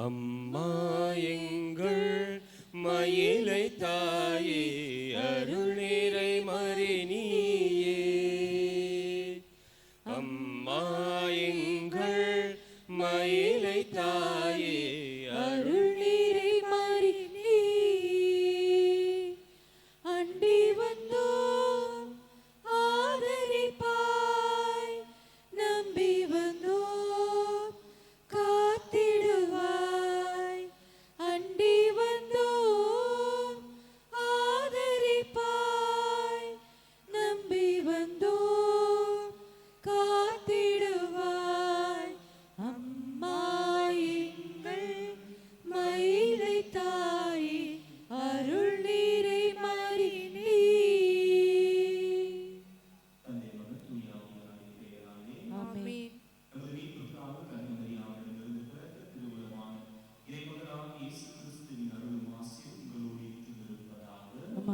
அம்மா எங்கள் மயிலை தாயே, அருள் நிறை மறி நீயே. அம்மா எங்கள் மயிலை தாயே, அருள் நீரை மாறி நீ அண்டி வந்தோம் ஆதரிப்பாய், நம்பி வந்தோம் காத்திடுவாய். அண்டி வந்தோம் ஆதரிப்பாய், நம்பி வந்தோம் காத்திடுவாய். அம்மா எங்கள் மயிலை தாயே, அருள் நீரை மாறி நீ. ஆமென்.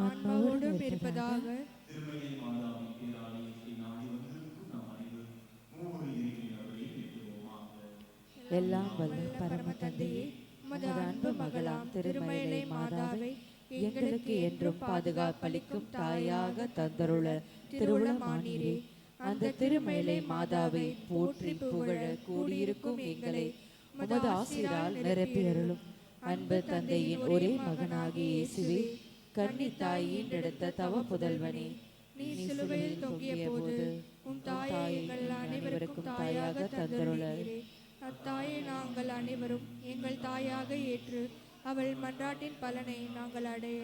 ஆன்மாவோடும் இருப்பதாக. எல்லாம் வல்ல பரம தந்தையே, உமது அன்பு மகளாம் திருமயிலை மாதாவை எங்களுக்கு என்றும் பாதுகாப்பளிக்கும் தாயாக தந்தருள திருவுளமானீரே. அந்த திருமயிலை மாதாவை போற்றி புகழ கூடியிருக்கும் எங்களை உமது ஆசிரால் நிரப்பியருளும். அன்பு தந்தையின் ஒரே மகனாகிய இயேசுவே, கன்னி தாயின் எடுத்த தவ புதல்வனே, நீ சிலுவையில் தொங்கிய போது உம் தாயை எங்கள் அனைவருக்கும் தாயாக தந்தருளீரே. அத்தாயை நாங்கள் அனைவரும் எங்கள் தாயாக ஏற்று அவள் மன்றாட்டின் பலனை நாங்கள் அடைய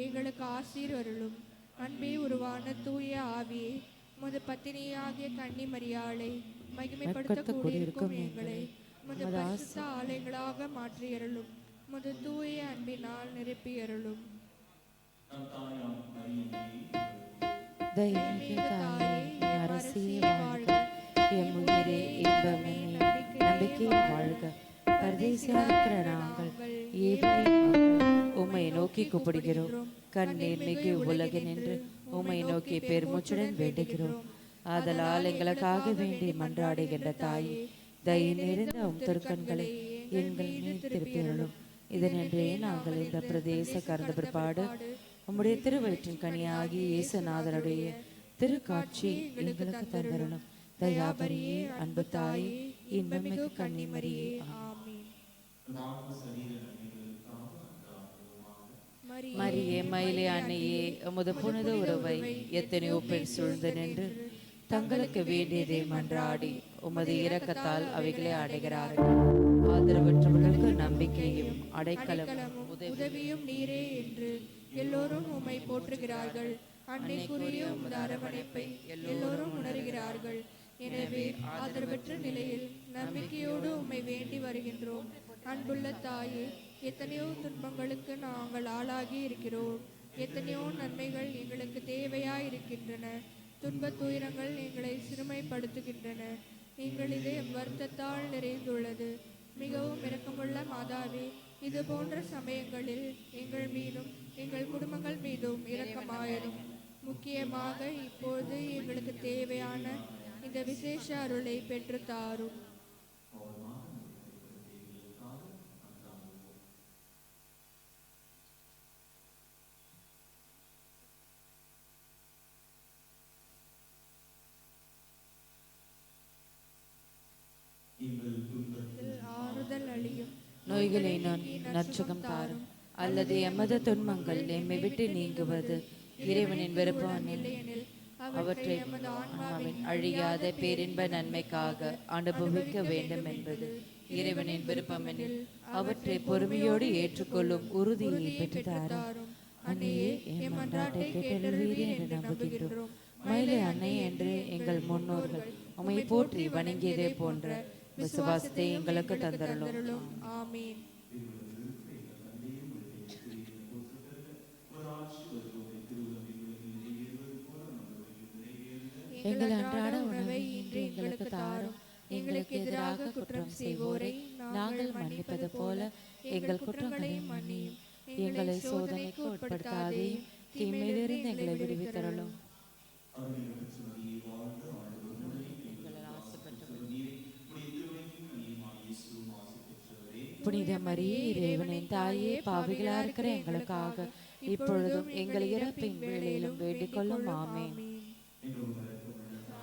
எங்களுக்கு ஆசீர் அருளும். அன்பே உருவான தூய ஆவியே, உமது பத்தினியாகிய கன்னி மரியாளை மகிமைப்படுத்த கூடியிருக்கும் எங்களை உமது பரிசுத்த ஆலயங்களாக மாற்றியருளும். உமது தூய அன்பினால் நிரப்பியருளும். உம்மை நோக்கி கூப்பிடுகிறோம். கண்ணீர் மிகு உலகின் என்று உம்மை நோக்கி பெருமூச்சுடன் வேண்டுகிறோம். ஆதலால் எங்களுக்காக வேண்டி மன்றாடுகின்ற தாயே, தயை நிறைந்த உம் திருக்கண்களை எங்கள் மீது திருப்பியருளும். இதனின்றே நாங்கள் இந்த பிரதேச கறந்த பிற்பாடு உம்முடைய திருவயிற்றின் கனியாகி இயேசுநாதனுடைய திருக்காட்சி எங்களுக்கு தந்தருளும். தயாபரியே, அன்பு தாயே, இன்பமிகு கன்னிமரியே, மரியே மயிலே அன்னையே, உமது புனித உறவை எத்தனையோ பேர் சூழ்ந்து நின்று தங்களுக்கு வேண்டியதை மன்றாடி உமது இரக்கத்தால் அவைகளை அடைகிறார்கள். ஆதரவற்றவர்களுக்கு நம்பிக்கையும் அடைக்கலமும் உதவியும் நீரே என்று எல்லோரும் உம்மை போற்றுகிறார்கள். அன்னைக்குரிய உமது அரவணைப்பை எல்லோரும் உணர்கிறார்கள். எனவே ஆதரவற்ற நிலையில் நம்பிக்கையோடு உம்மை வேண்டி வருகின்றோம். அன்புள்ள தாயே, எத்தனையோ துன்பங்களுக்கு நாங்கள் ஆளாகி இருக்கிறோம். எத்தனையோ நன்மைகள் எங்களுக்கு தேவையாய் இருக்கின்றன. துன்ப துயரங்கள் எங்களை சிறுமைப்படுத்துகின்றன. எங்கள் இதயம் வருத்தத்தால் நிறைந்துள்ளது. மிகவும் இரக்கமுள்ள மாதாவே, இது போன்ற சமயங்களில் எங்கள் மீதும் எங்கள் குடும்பங்கள் மீதும் இரக்கமாயிரும். முக்கியமாக இப்போது எங்களுக்கு தேவையான இந்த விசேஷ அருளை பெற்று தாரும். ஆறுதல் அளியும். நோய்களை நான் நற்சுகம் தாரும். அல்லது எமது துன்பங்கள் எம்மை விட்டு நீங்குவது இறைவனின் விருப்பம். அவற்றை ஆன்மாவின் அழியாத பேரின்ப நன்மைக்காக அனுபவிக்க வேண்டும் என்பது இறைவனின் விருப்பமெனில் அவற்றை பொறுமையோடு ஏற்றுக்கொள்ளும் உறுதியை பெற்று தாரும். அன்னையே, என் மன்றாட்டை கேட்டருள்வீரே என்று நம்புகின்றோம். மயிலை அன்னை என்று எங்கள் முன்னோர்கள் உம்மை போற்றி வணங்கியதே போன்ற விசுவாசத்தை எங்களுக்கு தந்தருளும். ஆமீன். எங்கள் அன்றாட உணவை இன்று எங்களுக்கு தாரும். எங்களுக்கு எதிராக குற்றம் செய்வோரை நாங்கள் மன்னிப்பது போல எங்கள் குற்றங்களை மன்னியும். எங்களை சோதனைக்கு உட்படுத்தாதையும் தீமையிலிருந்து எங்களை விடுவித்தருளும். புனித மரியே இறைவனின் தாயே, பாவிகளா இருக்கிற எங்களுக்காக இப்பொழுதும் எங்கள் இறப்பின் வேளையிலும் வேண்டிக் கொள்ளும். ஆமென்.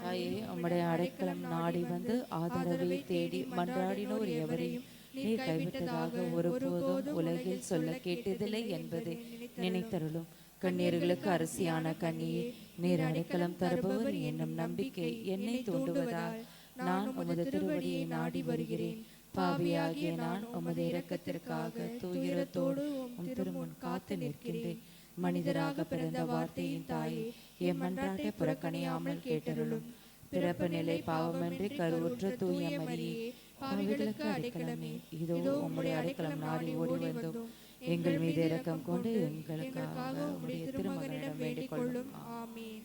தாயே, உம்முடைய அடைக்கலம் நாடி வந்து ஆதரவை தேடி மன்றாடினோர் எவரையும் நீர் கைவிட்டதாக ஒருபோதும் உலகில் சொல்ல கேட்டதில்லை என்பதை நினைத்தருளும். கண்ணீர்களுக்கு அரசியான கண்ணியே, நீர் அடைக்கலம் தருபவர் என்னும் நம்பிக்கை என்னை தூண்டுவதால் நான் உமது திருவடியை நாடி வருகிறேன். பாவியாகிய நான் உமது இரக்கத்திற்காக துயரத்தோடு உம் திருமுன் காத்து நிற்கின்றேன். மனிதராக பிறந்த வார்த்தையின் தாயே, என் மன்றாட்டை புறக்கணியாமல் கேட்டருளும். பிறப்பு நிலை பாவமின்றி கருவுற்ற தூய மரியே, பாவிகளுக்கு அடைக்கலமே, இதோ உம்முடைய அடைக்கலம் நாடி ஓடி வந்தோம். எங்கள் மீது இரக்கம் கொண்டு எங்களுக்காக உம்முடைய திருமகனிடம் வேண்டிக் கொள்ளும். ஆமென்.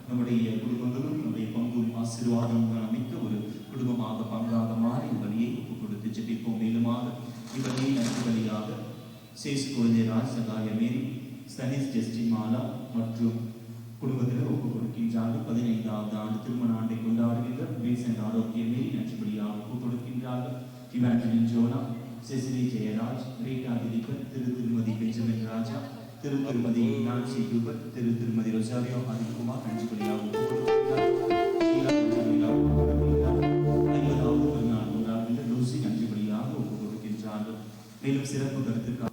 நம்முடைய குடும்பங்களும் நம்முடைய பங்கும் ஆசீர்வாதம் அமைக்க ஒரு குடும்பமாக பங்காக மாறி வழியை ஒப்புக் கொடுத்து ஜெபிப்போம். மேலுமாக இவழியை நன்றி வழியாக சேசு குழந்தை ராஜ் சகாய மேரி ஸ்தனிஸ் ஜெஸ்டி மாலா மற்றும் குடும்பத்தில் ஒப்புக் கொடுக்கின்றார்கள். 15வது ஆண்டு திருமண ஆண்டை கொண்டாடுகின்ற பேசண்ட் ஆரோக்கிய மேரி நன்றிபடியாக ஒப்புக் கொடுக்கின்றார்கள். இவாஞ்சலின் ஜோனா, செசிலி ஜெயராஜ், ரீட்டா திலீபன், திருமதி பெஞ்சமின் ராஜா, திருமதி நான்சி டூபர், திருமதி ரொசாரியோ அனில்குமார் நன்றிபடியாக ஒப்புக் கொடுக்கின்றார். 50வது பிறநாள் கொண்டாடுகின்ற லூசி நன்றிபடியாக ஒப்புக் கொடுக்கின்றார்கள். மேலும் சிறப்பு கருத்துக்காக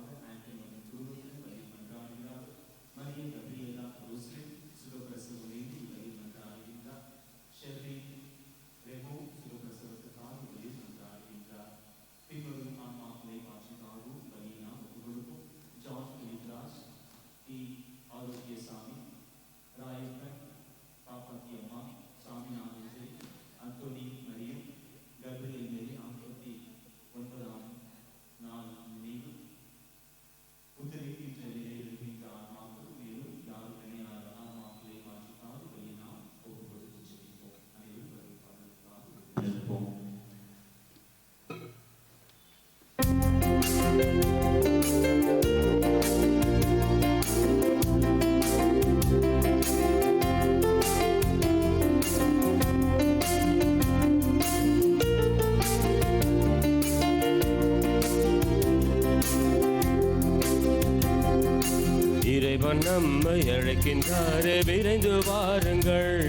நம்மை அழைக்கின்றாரே, விரைந்து வாருங்கள்.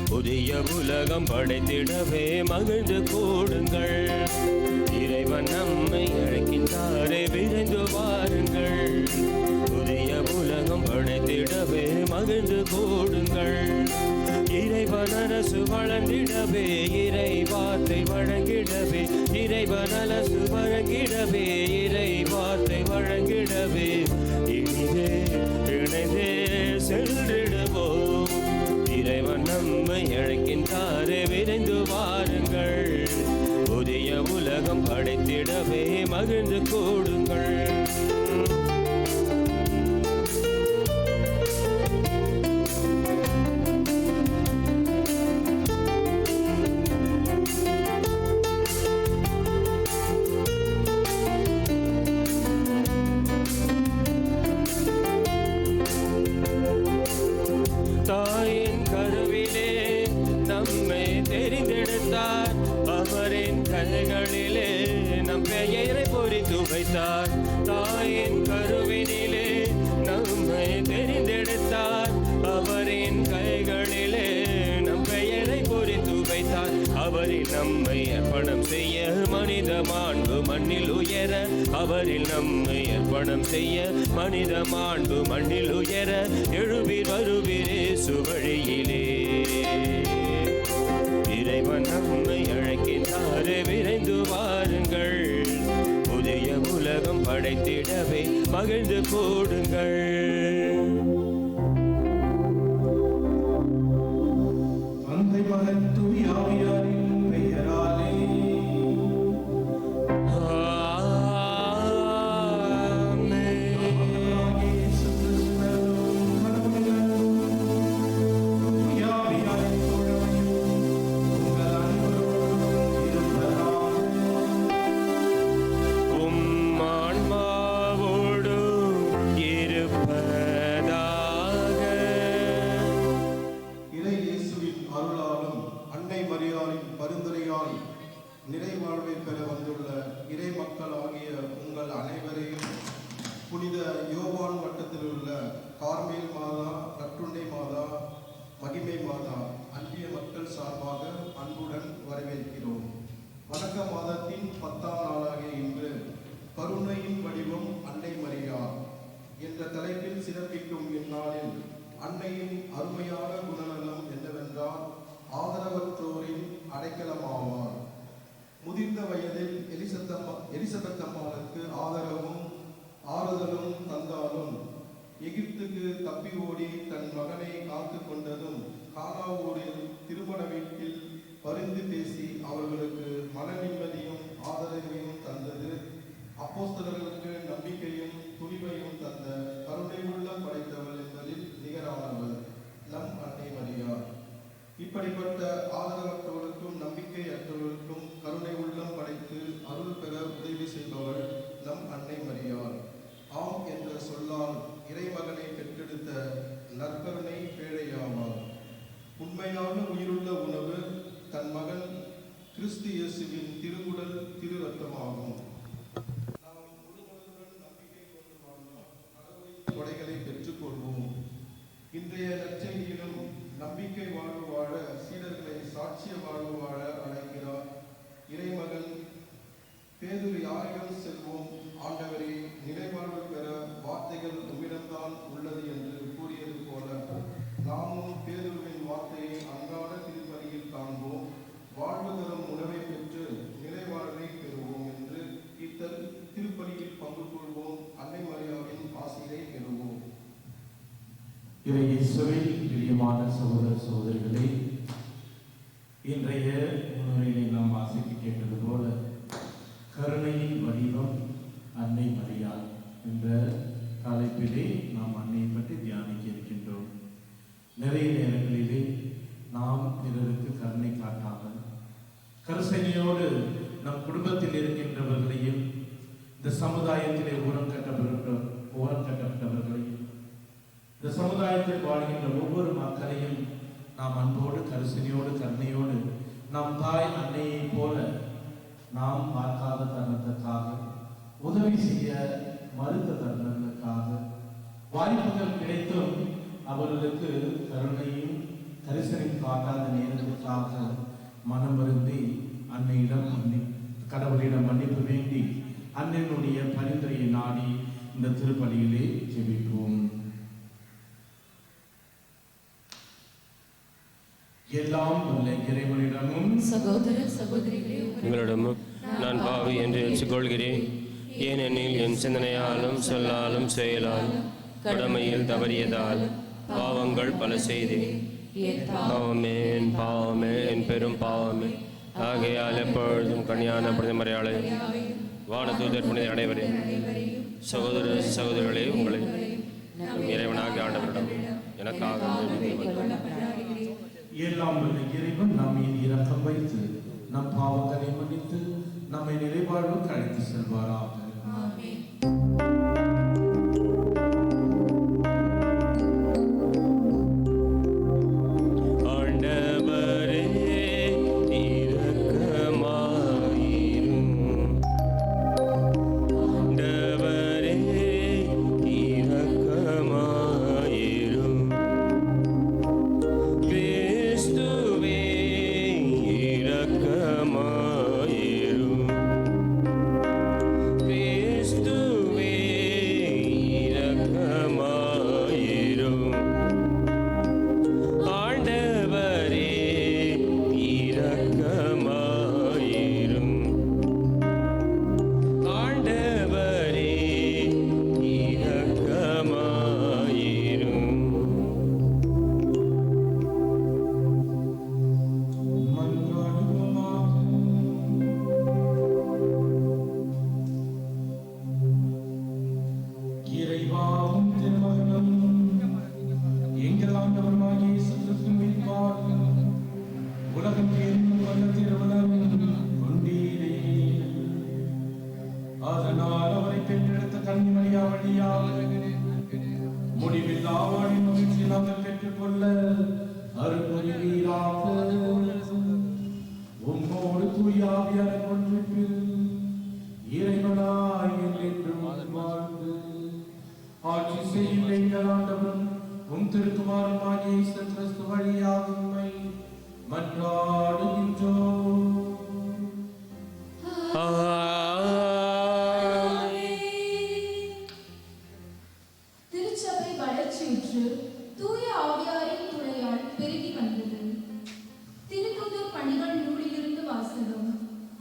புதிய உலகம் படைத்திடவே மகிழ்ந்து கூடுங்கள். இறைவன் நம்மை அழைக்கின்றாரே, விரைந்து வாருங்கள். புதிய உலகம் படைத்திடவே மகிழ்ந்து கூடுங்கள். இறைவன் அரசு வழங்கிடவே, இறை வார்த்தை வழங்கிடவே, இறைவன் அரசு வழங்கிடவே, இறை வார்த்தை வழங்கிடவே, இனிதே இணைந்தே சென்றிடுவோம். இறைவன் நம்மை அழைக்கின்றாரே, விரைந்து வாருங்கள். புதிய உலகம் படைத்திடவே மகிழ்ந்து கூடுங்கள். தாயின் கருவிலே நம்மை தெரிந்தெடுத்தார். அவரின் கைகளிலே நம் பெயரை பொறித்து வைத்தார். தாயின் கருவினிலே நம்மை தெரிந்தெடுத்தார். அவரின் கைகளிலே நம் பெயரை பொறித்து வைத்தார். அவரில் நம்மை அர்ப்பணம் செய்ய மனித மாண்பு மண்ணில் உயர. அவரில் நம்மை அர்ப்பணம் செய்ய மனித மாண்பு மண்ணில் உயர. எழுவீர் வருவீரே சுவழியிலே. இறைவன் நம்மை அழைக்கின்றாரே, விரைந்து வாருங்கள். புதிய உலகம் படைத்திடவே மகிழ்ந்து கூடுங்கள். தந்தை மகன் தூய ஆவியாரின் பெயராலே. ஆமென். மரியாளின் பரிந்துரையால் நிறைவாழ்வை பெற வந்துள்ள இறை மக்கள் ஆகிய உங்கள் அனைவரையும் புனித யோவான் வட்டத்தில் உள்ள கார்மேல் மாதா, நற்றுண்டை மாதா, மகிமை மாதா அன்பிய மக்கள் சார்பாக அன்புடன் வரவேற்கிறோம். வணக்க மாதத்தின் 10ஆம் நாளாகிய இன்று கருணையின் வடிவம் அன்னை மரியாள் என்ற தலைப்பில் சிறப்பிக்கும் இந்நாளில் அன்னையின் அருமையான குணநலம் என்னவென்றால் ஆதரவற்றோரின் அடைக்கலமாவார். முதிர்ந்த வயதில் எலிசபெத் அம்மாளுக்கு ஆதரவும் ஆறுதலும் தந்தாலும் எகிப்துக்கு தப்பி ஓடி தன் மகனை காத்து கொண்டதும் கானாவூரில் திருமண வீட்டில் பரிந்து பேசி அவர்களுக்கு மன நிம்மதியும் ஆதரவையும் தந்தது. அப்போஸ்தலர்களுக்கு நம்பிக்கையும் துணிவையும் தந்த கருணை உள்ளம் படைத்தவள் என்பதில் நிகரானவர் நம் அன்னை மரியாள். இப்படிப்பட்ட ஆதரவற்றவர்களுக்கும் நம்பிக்கையற்றவர்களுக்கும் கருணை உள்ளம் படைத்து அருள் பெற உதவி செய்பவள் நம் அன்னை மரியாள். ஆம் என்ற சொல்லால் இறைமகனை பெற்றெடுத்த நற்கருணை பேழையாவார். உண்மையான உயிருள்ள உணவு தன் மகன் கிறிஸ்து இயேசுவின் திருவுடல் திரு ரத்தமாகும். நாம் முழுமனதுடன் நம்பிக்கை கொண்டு வாழ்ந்தால் கடவுளின் கொடைகளை பெற்றுக்கொள்வோம். இன்றைய நற்செய்தியிலும் நம்பிக்கை வாழ்வு வாழ சீடர்களை சாட்சிய வாழ்வு வாழ அழைக்கிறார் இறைமகன். பேதுரு யாரிடம் செல்வோம் ஆண்டவரே, நிறைவாழ்வு பெற வார்த்தைகள் உம்மிடம்தான் உள்ளது என்று கூறியது போல நாமும் பேதுருவின் வார்த்தையை அன்றாட திருப்பலியில் காண்போம். வாழ்வு தரும் உணவை பெற்று நிறைவாழ்வை பெறுவோம் என்று திருப்பலியில் பங்கு கொள்வோம். அன்னை மரியாளின் ஆசிரை பெறுவோம். இயேசுவில் பிரியமான சகோதர சகோதரிகளே, இன்றைய முன்னுரையை நாம் வாசித்து கேட்டது போல கருணையின் வடிவம் அன்னை மரியாள் என்ற தலைப்பிலே நாம் அன்னையை பற்றி தியானிக்க இருக்கின்றோம். நிறைய நேரங்களிலே நாம் பிறருக்கு கருணை காட்டாமல் கருசனையோடு நம் குடும்பத்தில் இருக்கின்றவர்களையும் இந்த சமுதாயத்திலே ஓரம் கட்டப்பட்டவர்களையும் இந்த சமுதாயத்தில் வாழ்கின்ற ஒவ்வொரு மக்களையும் நாம் அன்போடு கருசனையோடு கருணையோடு நம் தாய் அன்னையை போல நாம் பார்க்காத தருணத்துக்காக, உதவி செய்ய மறுத்த தருணங்களுக்காக, வாய்ப்புகள் கிடைத்தும் அவர்களுக்கு கருணையும் கரிசனையும் காட்டாத நேரத்துக்காக மனம் வருந்தி அன்னையிடம் கடவுளிடம் மன்னிப்பு வேண்டி அன்னையினுடைய பரிந்துரையை நாடி இந்த திருப்பலியிலே ஜெபிப்போம். எல்லாம் உள்ள இறைவனிடமும் சகோதர சகோதரிகளே உங்களிடமும் நான் பாவி என்று ஏற்றுக்கொள்கிறேன். ஏனெனில் என் சிந்தனையாலும் சொல்லாலும் செயலாலும் கடமையில் தவறியதால் பாவங்கள் பல செய்தேன். பாவமே என் பெரும் பாவமே. ஆகையால் எப்பொழுதும் கன்னியான புனித மரியாளை வானதூதர் புனித அனைவரையும் சகோதர சகோதரிகளே உங்களை இறைவனாக ஆண்டவரிடம் எனக்காக எல்லாம் உள்ள இறைவன் நம் மீது இரக்கம் வைத்து நம் பாவங்களை மன்னித்து நம்மை நிறைவாழ்வுக்கு அழைத்து செல்வாராக. மன்றாடுகின்றோம். திருச்சபை வளர்ச்சியுற்று தூய ஆவியாரின் துணையால் பெருகி வந்தது. திருத்தூதர் பணிகள் நூலிலிருந்து வாசகம்.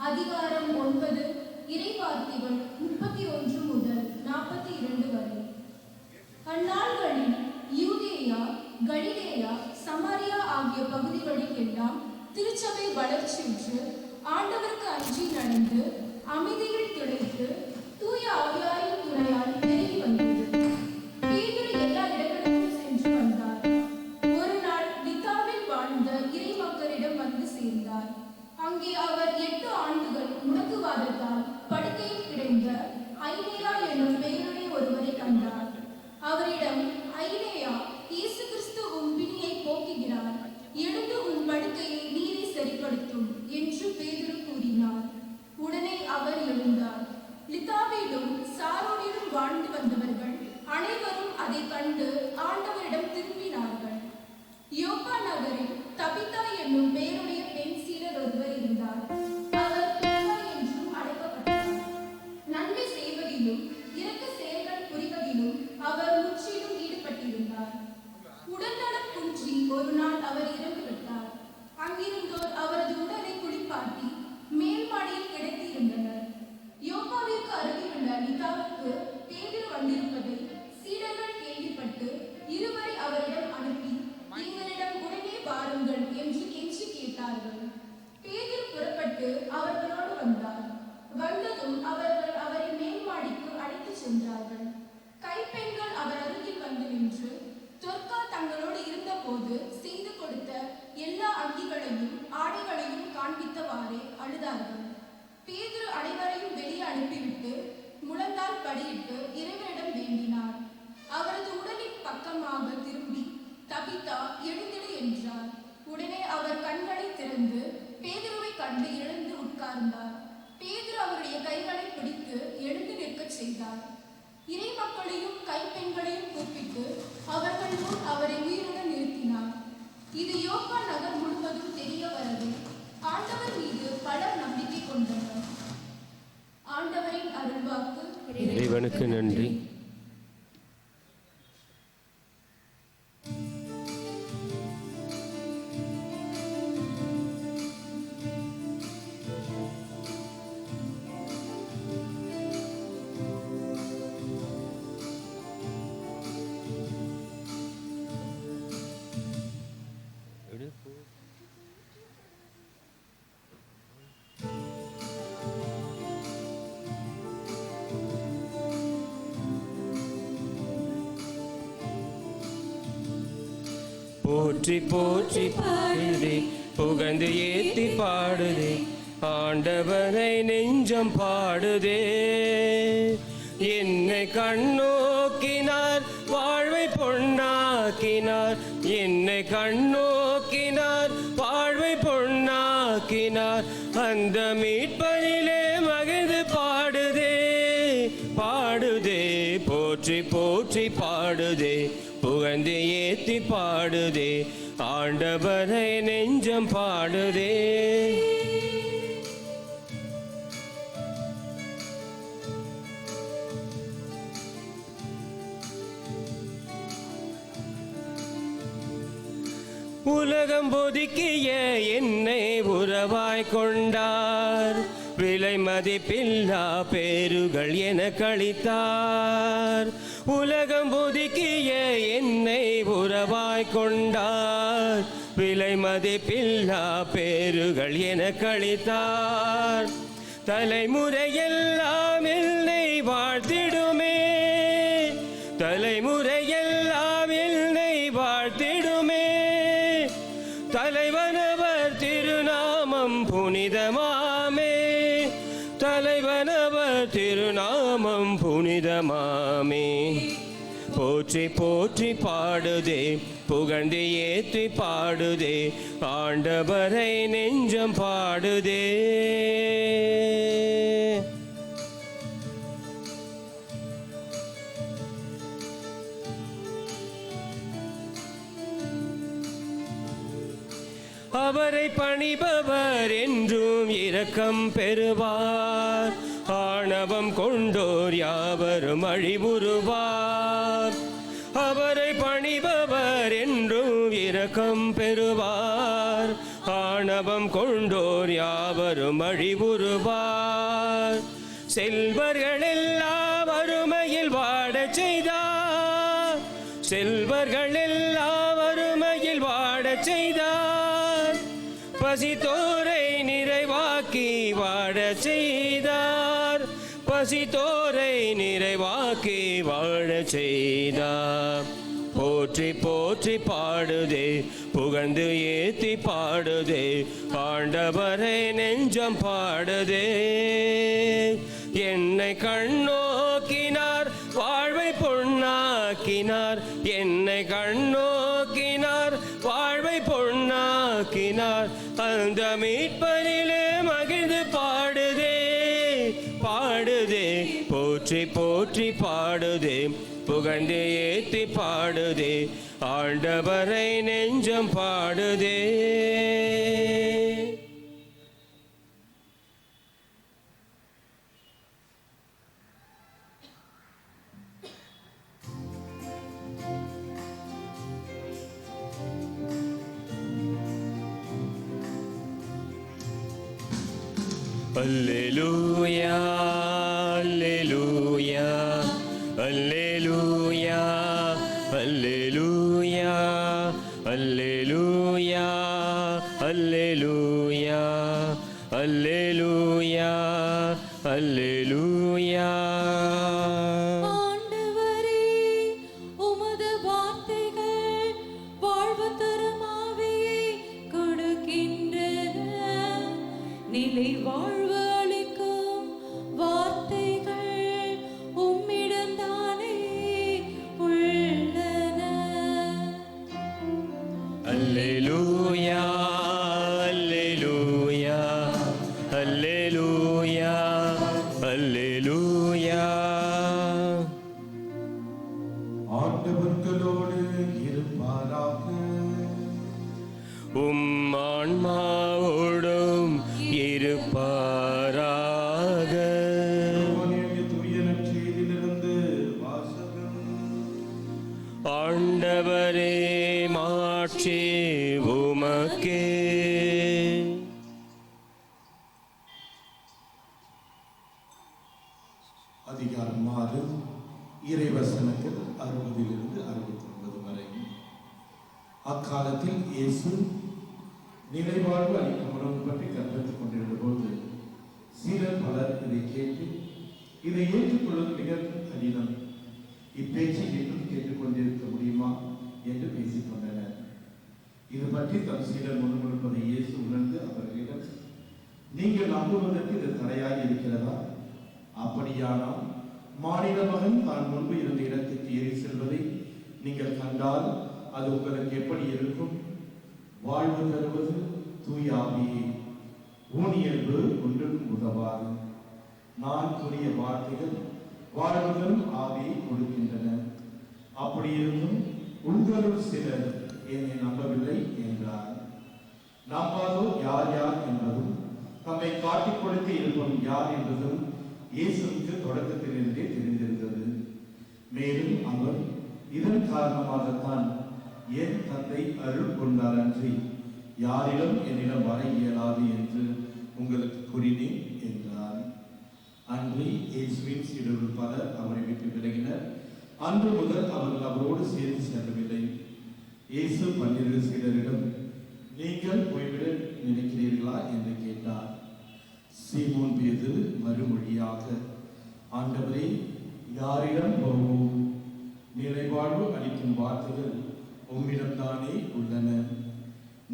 அதிகாரம் 9, இறைவார்த்தைகள் 31 முதல் 42 வரை. அந்நாள்களில் யூதேயா, கலிலேயா, சமாரியா ஆகிய பகுதிகளில் எல்லாம் திருச்சபை வளர்ச்சியுற்று ஆண்டவருக்கு அஞ்சி நடந்து அமைதியில் திளைத்து தூய ஆவியாரின் துணையால் பெருகி வந்தது. பேதுரு எல்லா இடங்களுக்கும் சென்று வந்தார். ஒரு நாள் லித்தாவில் வாழ்ந்த இறை மக்களிடம் வந்து சேர்ந்தார். அங்கே அவர் 8 ஆண்டுகள் முடக்குவாதத்தால் படுக்கையில் கிடந்த ஐனேயா என்னும் பெயருடைய ஒருவரை கண்டார். அவரிடம், ஐனேயா, இயேசு கிறிஸ்து உன் பிணியை போக்குகிறார், எழுந்து உன் படுக்கையை நீரே சரிப்படுத்தும் என்று பேதுரு கூறினார். உடனே அவர் எழுந்தார். லித்தாவிலும் சாரோனிலும் வாழ்ந்து வந்தவர்கள் அனைவரும் அதை கண்டு ஆண்டவரிடம் திரும்பினார்கள். யோப்பா நகரில் தபிதா என்னும் பெயருடைய பெண் சீடர் ஒருவர் இருந்தார். அவர் தோமா என்றும் அழைக்கப்பட்டார். நன்மை செய்வதிலும் இரக்க செயல்கள் புரிவதிலும் அவர் முற்றிலும் ஈடுபட்டிருந்தார். உடல்நலம் குன்றி ஒரு நாள் அவர் இறந்துவிட்டார். அங்கிருந்தோர் அவரது உடலை குளிப்பாட்டி மேல் மாடியில் கிடத்தியிருந்தனர். யோப்பாவிற்கு அருகிலுள்ள லித்தாவுக்கு பேதுரு வந்திருப்பதை சீடர்கள் கேள்விப்பட்டு இருவரை அவரிடம் அனுப்பி, எங்களிடம் உடனே வாருங்கள் என்று கெஞ்சி கேட்டார்கள். பேதுரு புறப்பட்டு அவர்களோடு வந்தார். வந்ததும் அவர்கள் அவரை மேல் மாடிக்கு அழைத்துச் சென்றார்கள். கைப்பெண்கள் அவர் அருகில் வந்து நின்று, தொர்க்கா தங்களோடு இருந்தபோது செய்து கொடுத்த எல்லா அங்கிகளையும் ஆடைகளையும் காண்பித்தவாறே அழுதார்கள். பேதுரு அனைவரையும் வெளியே அனுப்பிவிட்டு முழந்தால் படியிட்டு இறைவனிடம் வேண்டினார். அவரது உடலின் பக்கமாக திரும்பி, தபிதா, எழுந்திடு என்றார். உடனே அவர் கண்களை திறந்து பேதுருவை கண்டு எழுந்து உட்கார்ந்தார். பேதுரு அவருடைய கைகளை பிடித்து எழுந்து நிற்கச் செய்தார். இறை மக்களையும் கைப்பெண்களையும் கூப்பிட்டு அவர்கள் முன் அவரை உயிருடன் நிறுத்தினார். இது யோப்பா நகர் முழுவதும் தெரிய வரவே ஆண்டவர் மீது பலர் நம்பிக்கை கொண்டனர். ஆண்டவரின் அருள்வாக்கு. இறைவனுக்கு நன்றி. போற்றி போற்றி பாடுதே, புகழ்ந்து ஏத்தி பாடுதே, ஆண்டவரை நெஞ்சம் பாடுதே. என்னை கண்ணோக்கினார், வாழ்வை பொன்னாக்கினார். என்னை கண்ணோக்கினார், வாழ்வை பொன்னாக்கினார். அந்த மீட்பனிலே மகிழ்ந்து பாடுதே, பாடுதே. போற்றி போற்றி பாடுதே, புகழ்ந்து ஏத்தி பாடுதே, ஆண்டவரை நெஞ்சம் பாடுதே. உலகம் ஒதுக்கிய என்னை உறவாய் கொண்டார். விலை மதிப்பில்லா பேறுகள் என கழித்தார். உலகம் ஒதுக்கிய என்னை உறவாய் கொண்டார். விலை மதிப்பில்லா பேறுகள் என கழித்தார். தலைமுறையெல்லாம் என்னை வாழ்த்திடுமே, தலைமுறையெல்லாம் என்னை வாழ்த்திடுமே. தலைவனவர் திருநாமம் புனிதமாமே, தலைவனவர் திருநாமம் புனிதமாமே. போற்றி போற்றி பாடுதே, புகழ்ந்து ஏற்றி பாடுதே, ஆண்டவரை நெஞ்சம் பாடுதே. அவரை பணிபவர் என்றும் இரக்கம் பெறுவார். ஆணவம் கொண்டோர் யாவரும் அழிவுறுவார். அவரை பணிபவர் என்றும் இரக்கம் பெறுவார். ஆணவம் கொண்டோர் யாவரும் அழிவுறுவார். செல்வர்கள் எல்லாம் வறுமையில் வாடச் செய்தார். செல்வர்கள் எல்லாம் வறுமையில் வாடச் செய்தார். பசித்தோரை நிறைவாக்கி வாடச் செய்தார். பசித்தோரை நிறைவாக்கி வாழச் செய்தார். போற்றி போற்றி பாடுதே, புகழ்ந்து ஏத்தி பாடுதே, ஆண்டவரை நெஞ்சம் பாடுதே. என்னை கண்ணோக்கினார், வாழ்வை பொன்னாக்கினார். என்னை கண்ணோக்கினார், வாழ்வை பொன்னாக்கினார். அந்த மீட்பரிலே மகிழ்ந்து பாடுதே, பாடுதே, போற்றி போற்றி பாடுதே, புகழ்ந்து ஏத்தி பாடுதே, ஆண்டவரை நெஞ்சம் பாடுதே. அல்லேலூயா அல்லேலூயா அல்லேலூயா அல்லேலூயா அல்லேலூயா அல்லேலூயா அல்லேலூயா அல்லேலூயா. ஆண்டவரே, உமது வார்த்தைகள் வாழ்வு தரும் ஆவியை கொடுக்கின்றன. நிலை வாழ்வு அளிக்கும் வார்த்தைகள் உம்மிடம்தானே உள்ளன. அல்லேலூயா அல்லேலூயா அல்லேலூயா அல்லேலூயா. ஆண்டவர்களோடு இருப்பாராக. உம் ஆன்மாவோடும் இருப்பாராக. தூய நற்செய்தியிலிருந்து வாசகம். ஆண்டவரே, மாட்சி உமக்கே. அதிகாரம் 6 இறைவசனங்கள் 60 69 வரை. அக்காலத்தில் இயேசு நிலைவாழ்வு அளிக்கும் உணவு பற்றி கற்பித்துக் கொண்டிருந்த போது சீடர் பலர் இதை கேட்டு, இதை ஏற்றுக்கொள்வது மிக கடினம், இப்பேச்சை இன்னும் கேட்டுக்கொண்டிருக்க முடியுமா என்று பேசிக் கொண்டனர். இது பற்றி தம் சீடர் முன்மொழிப்பதை இயேசு உணர்ந்து அவர்களிடம், நீங்கள் நம்புவதற்கு இது தடையாக இருக்கிறதா? அப்படியானால் மானிட மகன் தான் முன்பு இருந்த இடத்துக்கு ஏறி செல்வதை நீங்கள் கண்டால் அது உங்களுக்கு எப்படி இருக்கும்? வாழ்வு தருவது தூய ஆவியே, ஊனியல்பு ஒன்றுக்கும் உதவாது. நான் கூறிய வார்த்தைகள் வாழ்வுதல் ஆவியை கொடுக்கின்றன. அப்படியிருந்தும் உங்களுள் சிலர் என்னை நம்பவில்லை என்றார். நம்பாதோர் யார் யார் என்பதும் தம்மை காட்டிக் கொடுக்க இருப்போம் யார் என்பதும் இயேசுவுக்கு தொடக்கத்திலிருந்தே தெரிந்திருந்தது. மேலும் அவர், இதன் காரணமாகத்தான் என் தந்தை அருள் கொண்டார் அன்றி யாரிடம் என்னிடம் வர இயலாது என்று உங்களுக்கு கூறினேன் என்றார். அன்றி இயேசுவின் சீடர்கள் பலர் அவரை விட்டு விலகினர். அன்று முதல் அவர்கள் அவரோடு சேர்ந்து செல்லவில்லை. இயேசு 12 சீடரிடம், நீங்கள் போய்விட நினைக்கிறீர்களா என்று கேட்டார். சீமோன் பேதுரு மறுமொழியாக, ஆண்டவரே, யாரிடம் போவோம்? நிறைவாழ்வு அளிக்கும் வார்த்தைகள் உம்மிடம்தானே உள்ளன.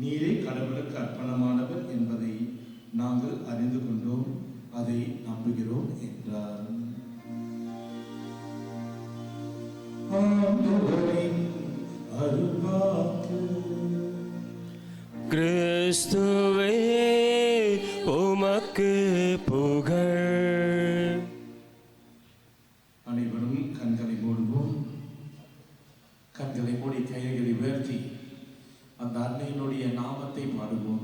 நீரே கடவுளுக்கு அர்ப்பணமானவர் என்பதை நாங்கள் அறிந்து கொண்டோம், அதை நம்புகிறோம் என்றார். ஆண்டவரின் அருள்வாக்கு. கிறிஸ்துவே உமக்கு புகழ். அனைவரும் கண்களை மூடுவோம். கண்களை மூடி கைகளை உயர்த்தி அந்த அன்னையினுடைய நாமத்தை பாடுவோம்.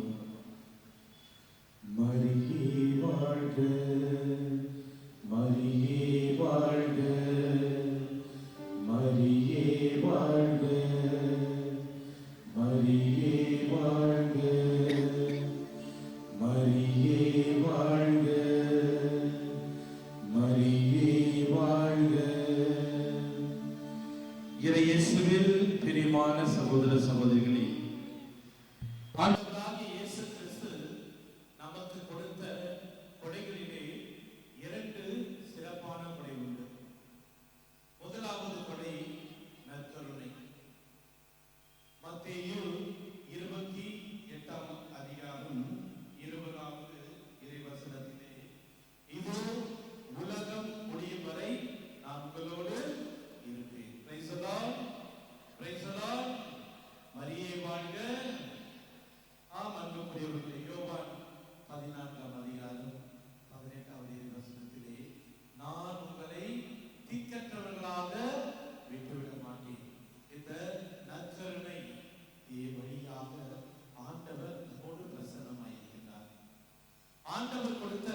ஆண்டவர் கொடுத்த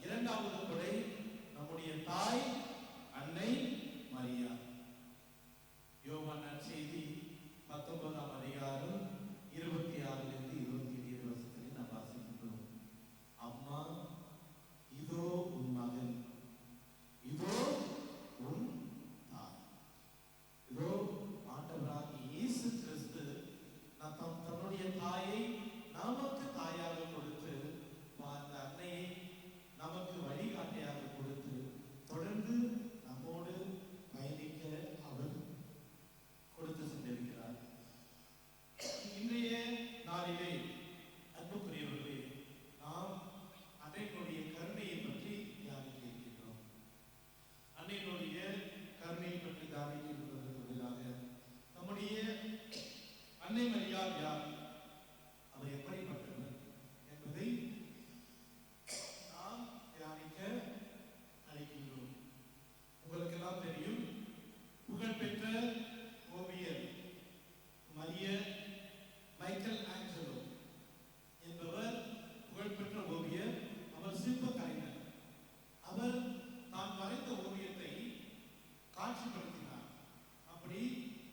இரண்டாவது கொடை நம்முடைய தாய் அன்னை மரியா. யோவான் நற்செய்தி 19ஆம் அதிகாரம் 26லிருந்து 27 வசனத்தில் நாம் வாசிக்கிறோம். அம்மா, இதோ உன் மகன், இதோ உன் தாய். இதோ ஆண்டவராகிய இயேசு கிறிஸ்து தன்னுடைய தாயை நமக்கு தாயாக கொடுத்து, அந்த அன்னையை நமக்கு வழிகாட்டியாக கொடுத்து தொடர்ந்து நம்மோடு பயணிக்க அவர் கொடுத்து சென்றிருக்கிறார். இன்றைய நாளிலே அன்புக்குரியவர்களே, நாம் அன்னையினுடைய கருணையை பற்றி தியானிக்க இருக்கின்றோம். அன்னையினுடைய கருணையை பற்றி தியானிக்கிறதற்கு பதிலாக நம்முடைய அன்னை மரியா யார், அவர் எப்படிப்பட்டவர் என்பதை நாம் தியானிக்க அழைக்கின்றோம். உங்களுக்கெல்லாம் தெரியும், புகழ்பெற்ற ஓவியர் மைக்கேல் ஆஞ்சலோ என்பவர் புகழ்பெற்ற ஓவியர். அவர் சிற்ப கலைஞர். அவர் தான் வரைந்த ஓவியத்தை காட்சிப்படுத்தினார். அப்படி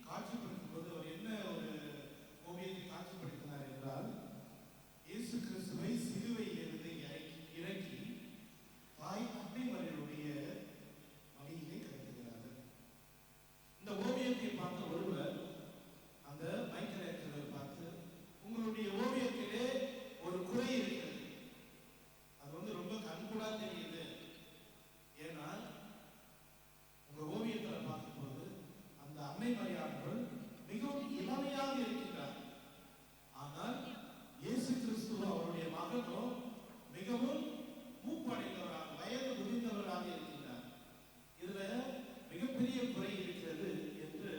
காட்சிப்படுத்தும் போது அவர் என்ன ஒரு ஓவியத்தை காட்சிப்படுத்தினார் என்றால், இயேசு கிறிஸ்துவை சிலுவையிலிருந்து இறக்கி தாய் அன்னை மரியாளுடைய மடியிலே கிடத்துகிறார்கள். இந்த ஓவியத்தை பார்த்த ஒருவர் அந்த மைக்கேல் ஆஞ்சலோவை பார்த்து, உங்களுடைய ஓவியத்திலே ஒரு குறை இருக்கிறது, அது ரொம்ப கண்கூடா தெரியுது. ஏன்னா உங்க ஓவியத்தில் பார்க்கும்போது அந்த அன்னை மரியாள் மிகவும் இளமையாக இருக்கின்றார். ஆனால் இயேசு கிறிஸ்துவ அவருடைய மகனோ மிகவும் மூப்படைந்தவராக, வயது முதிர்ந்தவராக இருக்கின்றார். இதுல மிகப்பெரிய குறை இருக்கிறது என்று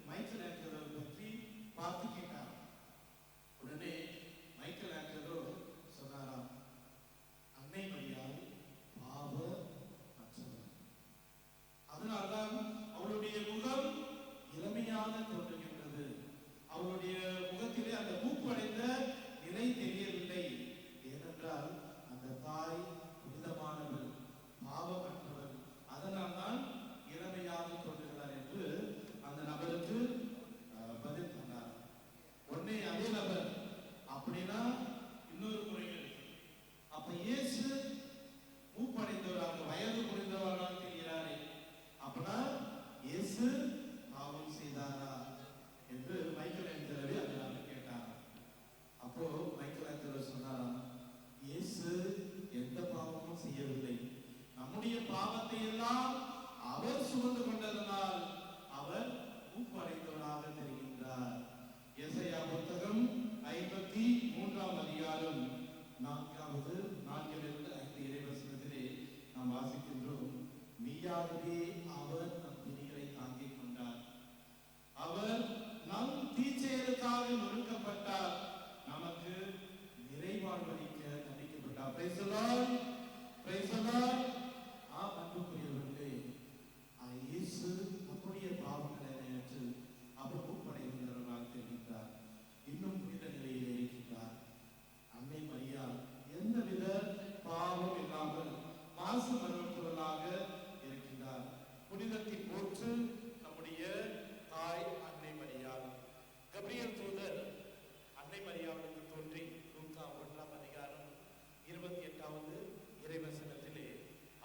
மைக்கேல் ஆஞ்சலோ பற்றி பார்த்து கேட்டார். உடனே மைக்கேல் ஆஞ்சலோ சொன்னாராம், அன்னை மரியாள் பாவ அற்றவர், அதனால்தான் அவளுடைய முகம் இளமையாக தோன்றுகின்றது, அவருடைய முகத்திலே அந்த மூப்படைந்த நிலை தெரியவில்லை. ஏனென்றால் அந்த தாய் புனிதமானவள், பாவமற்றவள், அதனால்தான் இளமையாக தோன்றுகிறார் என்று அந்த நபருக்கு பதில் தந்தார். உடனே அதே நபர், அப்படின்னா இன்னொரு குறைகள், அப்ப இயேசு மூப்படைந்தவராக, வயது புரிந்தவராக தெரிகிறாரே, அப்படின்னா இயேசு பாவம் செய்தாரா என்று மைக்கேல் ஆஞ்சலோவை அதனால கேட்டார். அப்போ மைக்கேல் ஆஞ்சலோ சொன்னாராம், இயேசு எந்த பாவமும் செய்யவில்லை, நம்முடைய பாவத்தை எல்லாம் அவர் சுமந்து கொண்டதனால் அவர் மூப்படைந்தவராக தெரிகின்றார். எசையா புத்தகம் 53ஆம் அதிகாரம் 4லிருந்து 5 இறைவசனத்திலே நாம் வாசிக்கின்றோம். மெய்யாகவே அவர் நம் பிணிகளை தாங்கிக் கொண்டார், அவர் நம் தீச்செயலுக்காக நொறுக்கப்பட்டார், நமக்கு நிறைவாழ்வளிக்க தண்டிக்கப்பட்டார். Praise the lord, praise the lord. அன்புக்குரியவர்களே, இயேசு நம்முடைய பாவங்களை ஏற்று அவர் மூப்படைந்தவராக தெரிவித்தார், இன்னும் புனித நிலையிலே இருக்கின்றார். அன்னை மரியா எந்தவித பாவம் இல்லாமல் மாசு மறுவற்றவர்களாக இருக்கின்றார். புனிதத்தை போற்று நம்முடைய தாய் அன்னை மரியாள். கபிரியல் தூதர் அன்னை மரியாளுக்கு தோன்றி லூக்கா 1ஆம் அதிகாரம் 28வது இறைவசனத்திலே,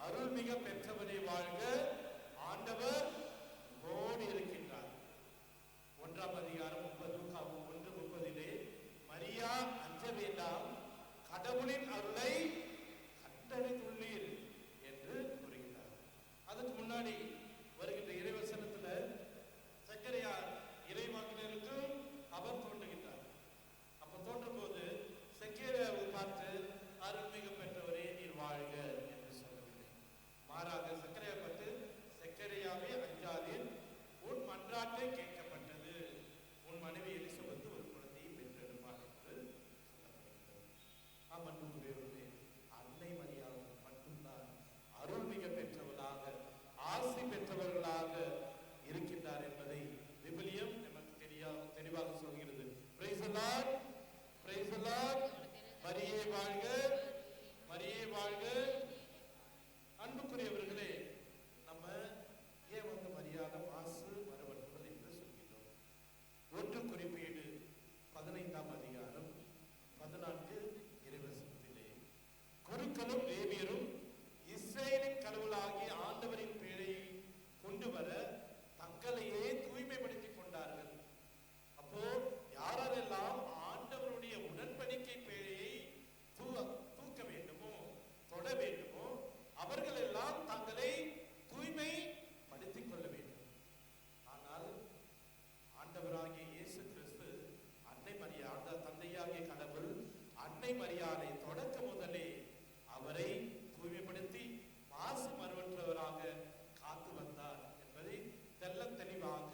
அருள்மிக பெற்றவரை வாழ்க, ஆண்டவர் ஓடி இருக்கின்றார். 1ஆம் அதிகாரம் 1:30 மரியா அஞ்ச வேண்டாம், கடவுளின் அருளை கண்டறிந்துள்ளீர் என்று கூறுகிறார். அதுக்கு முன்னாடி வருகின்ற இறைவசனத்துல சக்கரையா இறைவாக்கினருக்கு அவர் தோன்றுகின்றார். அப்ப தோன்றும் போது சக்கரையாவை பார்த்து அருள்மிக பெற்றவரே நீர் வாழ்க என்று சொல்லவில்லை. மாறாக சக்கரையா பார்த்து, சக்கரையாவே அஞ்சாதீர், உன் மன்றாட்டை கேட்கப்பட்டது, உன் மனைவி எலிசபெத் ஒரு குழந்தையை பெற்றெடுப்பார் என்று சொல்லப்படுகிறது. அன்புக்குரியவர்களே, அன்னை மரியாள் மட்டும்தான் அருள்மிக பெற்றவர்களாக, ஆசி பெற்றவர்களாக இருக்கின்றார் என்பதை விவிலியம் நமக்கு தெளிவாக சொல்கிறது. Price the lord, praise the Lord. மரியே வாழ்க, மரியாதை தொடக்க முதலே அவரை தூய்மைப்படுத்தி மாசு மறுவற்றவராக காத்து வந்தார் என்பதை தெள்ள தெளிவாக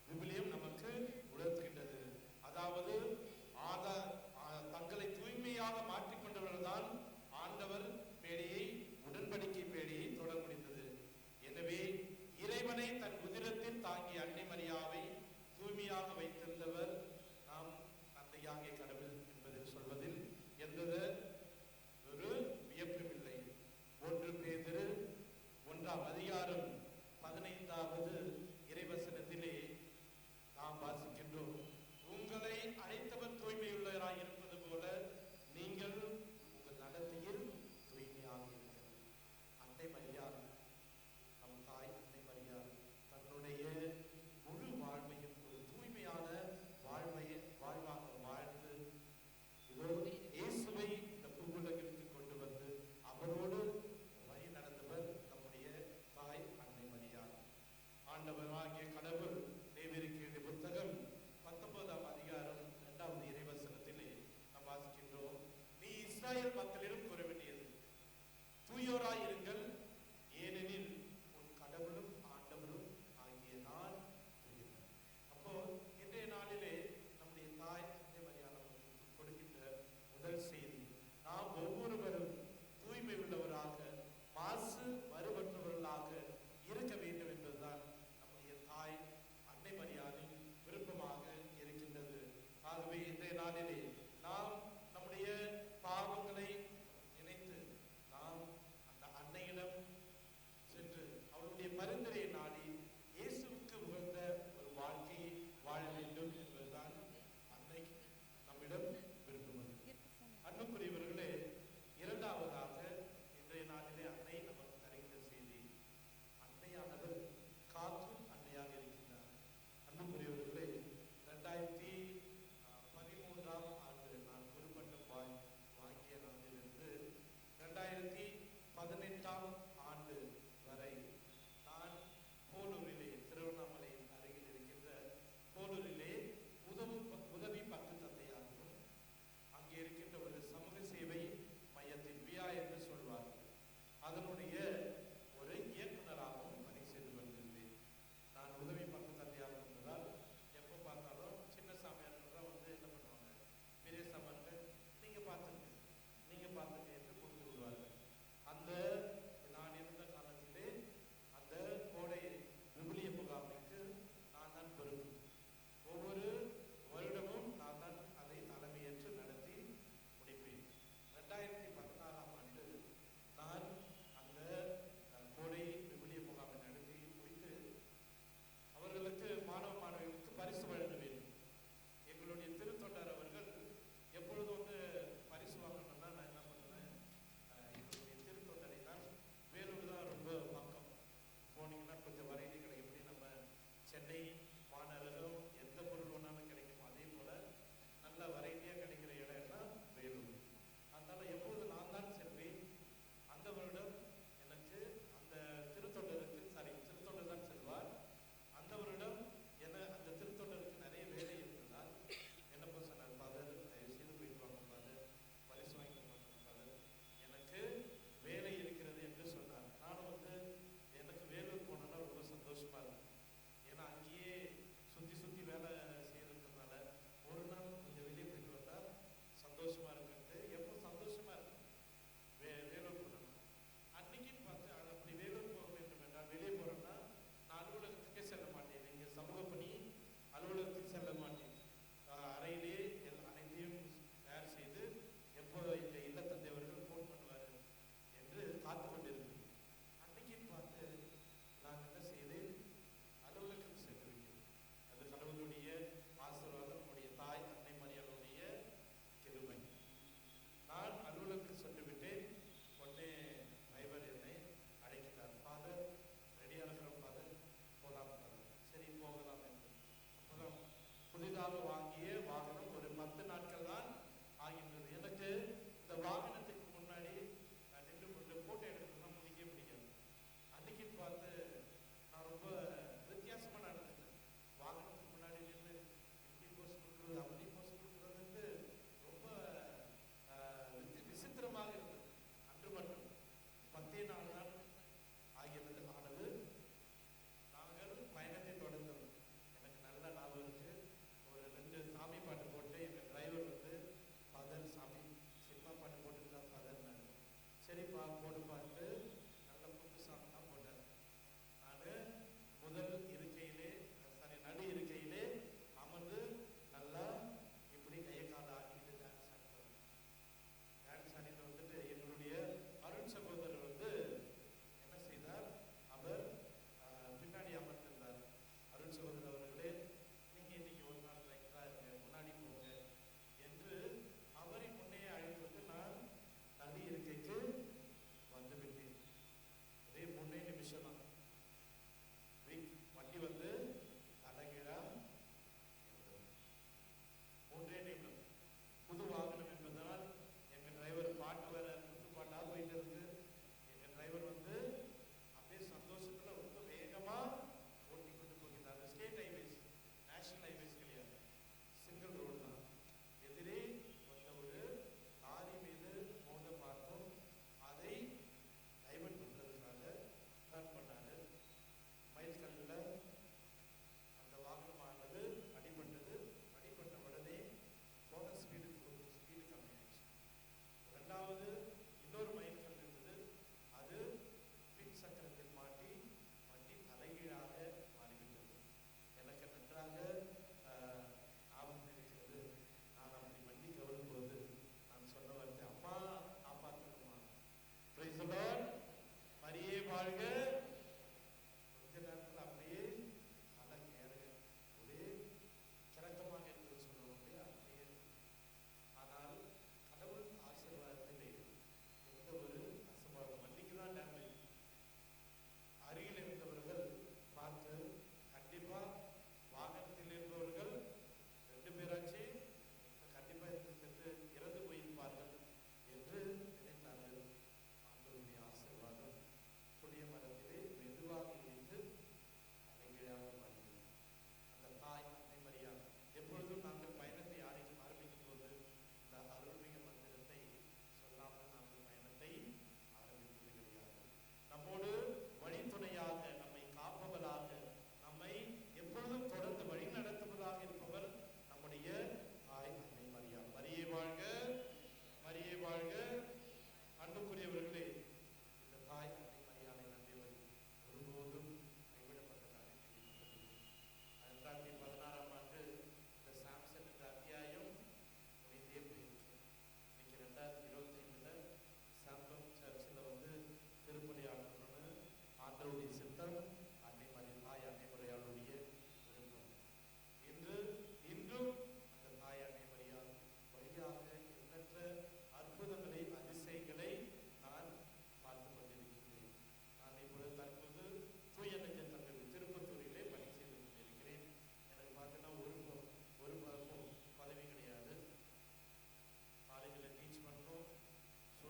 விவிலியம் நமக்கு உணர்த்துகின்றது. அதாவது தங்களை தூய்மையாக மாற்றிக்கொண்டவர்கள் தான் ஆண்டவர் பேழையை, உடன்படிக்கை பேழையை தொட முடிந்தது. எனவே இறைவனை தன் உதிரத்தில் தாங்கிய அன்னை மரியாவை தூய்மையாக வைத்திருந்தவர் நாம் தந்தையாகிய கடவுள் என்பதில் சொல்வதில் எந்த ஒரு வியப்புமில்லை. 1 பேதுரு 1:15 இறைவசனத்திலே நாம் வாசிக்கின்றோம், உங்களை அழைத்தவர் தூய்மையுள்ளவராய் இருப்பது போல நீங்கள் உங்கள் நடத்தையில் தூய்மையாக இருக்கிறது. அன்னை மரியா, நம் தாய் அன்னை மரியா தன்னுடைய முழு வாழ்வையும் ஒரு தூய்மையான வாழ்வாக வாழ்ந்து இயேசுவை இந்த பூவுலகிற்கு கொண்டு வந்து அவரோடு வழி நடந்தவர் நம்முடைய தாய் அன்னை மரியா. ஆண்டவராகிய கடவுள் தேவருக்கு புத்தகம் 19 இறைவசனத்திலே நாம் வாசிக்கின்றோம், நீ இஸ்ராயேல் மக்களிடம் கூற வேண்டியது தூயோராயிருங்கள், ஏனெனில் உன் கடவுளும் ஆண்டவரும் ஆகிய நான் தூயவர். அப்போ இன்றைய நாளிலே நம்முடைய தாய் அன்னை மரியா நமக்கு கொடுக்கின்ற முதல் செய்தி, நாம் ஒவ்வொருவரும் தூய்மை உள்ளவராக, மாசு மறுபற்றவர்களாக இருக்க வேண்டும் என்பதுதான் நம்முடைய தாய் அன்னை மரியாவின் விருப்பமாக இருக்கின்றது. ஆகவே இன்றைய நாளிலே நாம் நம்முடைய பாவங்களை நினைத்து நாம் அந்த அன்னையிடம் சென்று அவருடைய பரிந்துரையை நாடி இயேசுவுக்கு உகந்த ஒரு வாழ்க்கையை வாழ வேண்டும் என்பதுதான் அன்னை நம்மிடம் விரும்புவது. அன்புக்குரியவர்களே, இரண்டாவதாக இன்றைய நாளிலே அன்னை நமக்கு தருகின்ற செய்தி, அன்னையானவர் காக்கும் அன்னையாக இருக்கின்றார். அன்புக்குரியவர்களே, 2013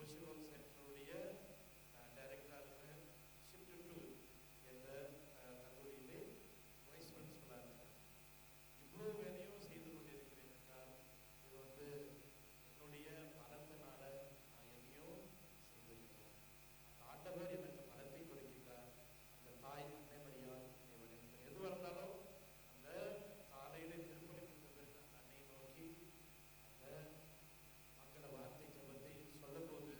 ப்ரொஃபஷனல் சென்டருடைய டைரக்டராக இருக்கிறேன். ஷிஃப்ட் டு என்ற கல்லூரியிலே வைஸ் பிரின்சிபலாக இருக்கிறேன். இவ்வளோ வேலையும் செய்து கொண்டிருக்கிறேன் என்றால் இது வந்து என்னுடைய பலத்தினால நான் எதையும் செய்திருக்கிறேன். அந்த ஆண்டவர் எனக்கு பலத்தை கொடுக்கிறார். அந்த தாய் அன்னை மரியாள் தேவன் எனக்கு எதுவாக இருந்தாலும் அந்த காலையில திருப்பணிக்கு பிறகு அந்த அன்னையை நோக்கி அந்த மங்கள வார்த்தை ஜபத்தை சொல்லும் போது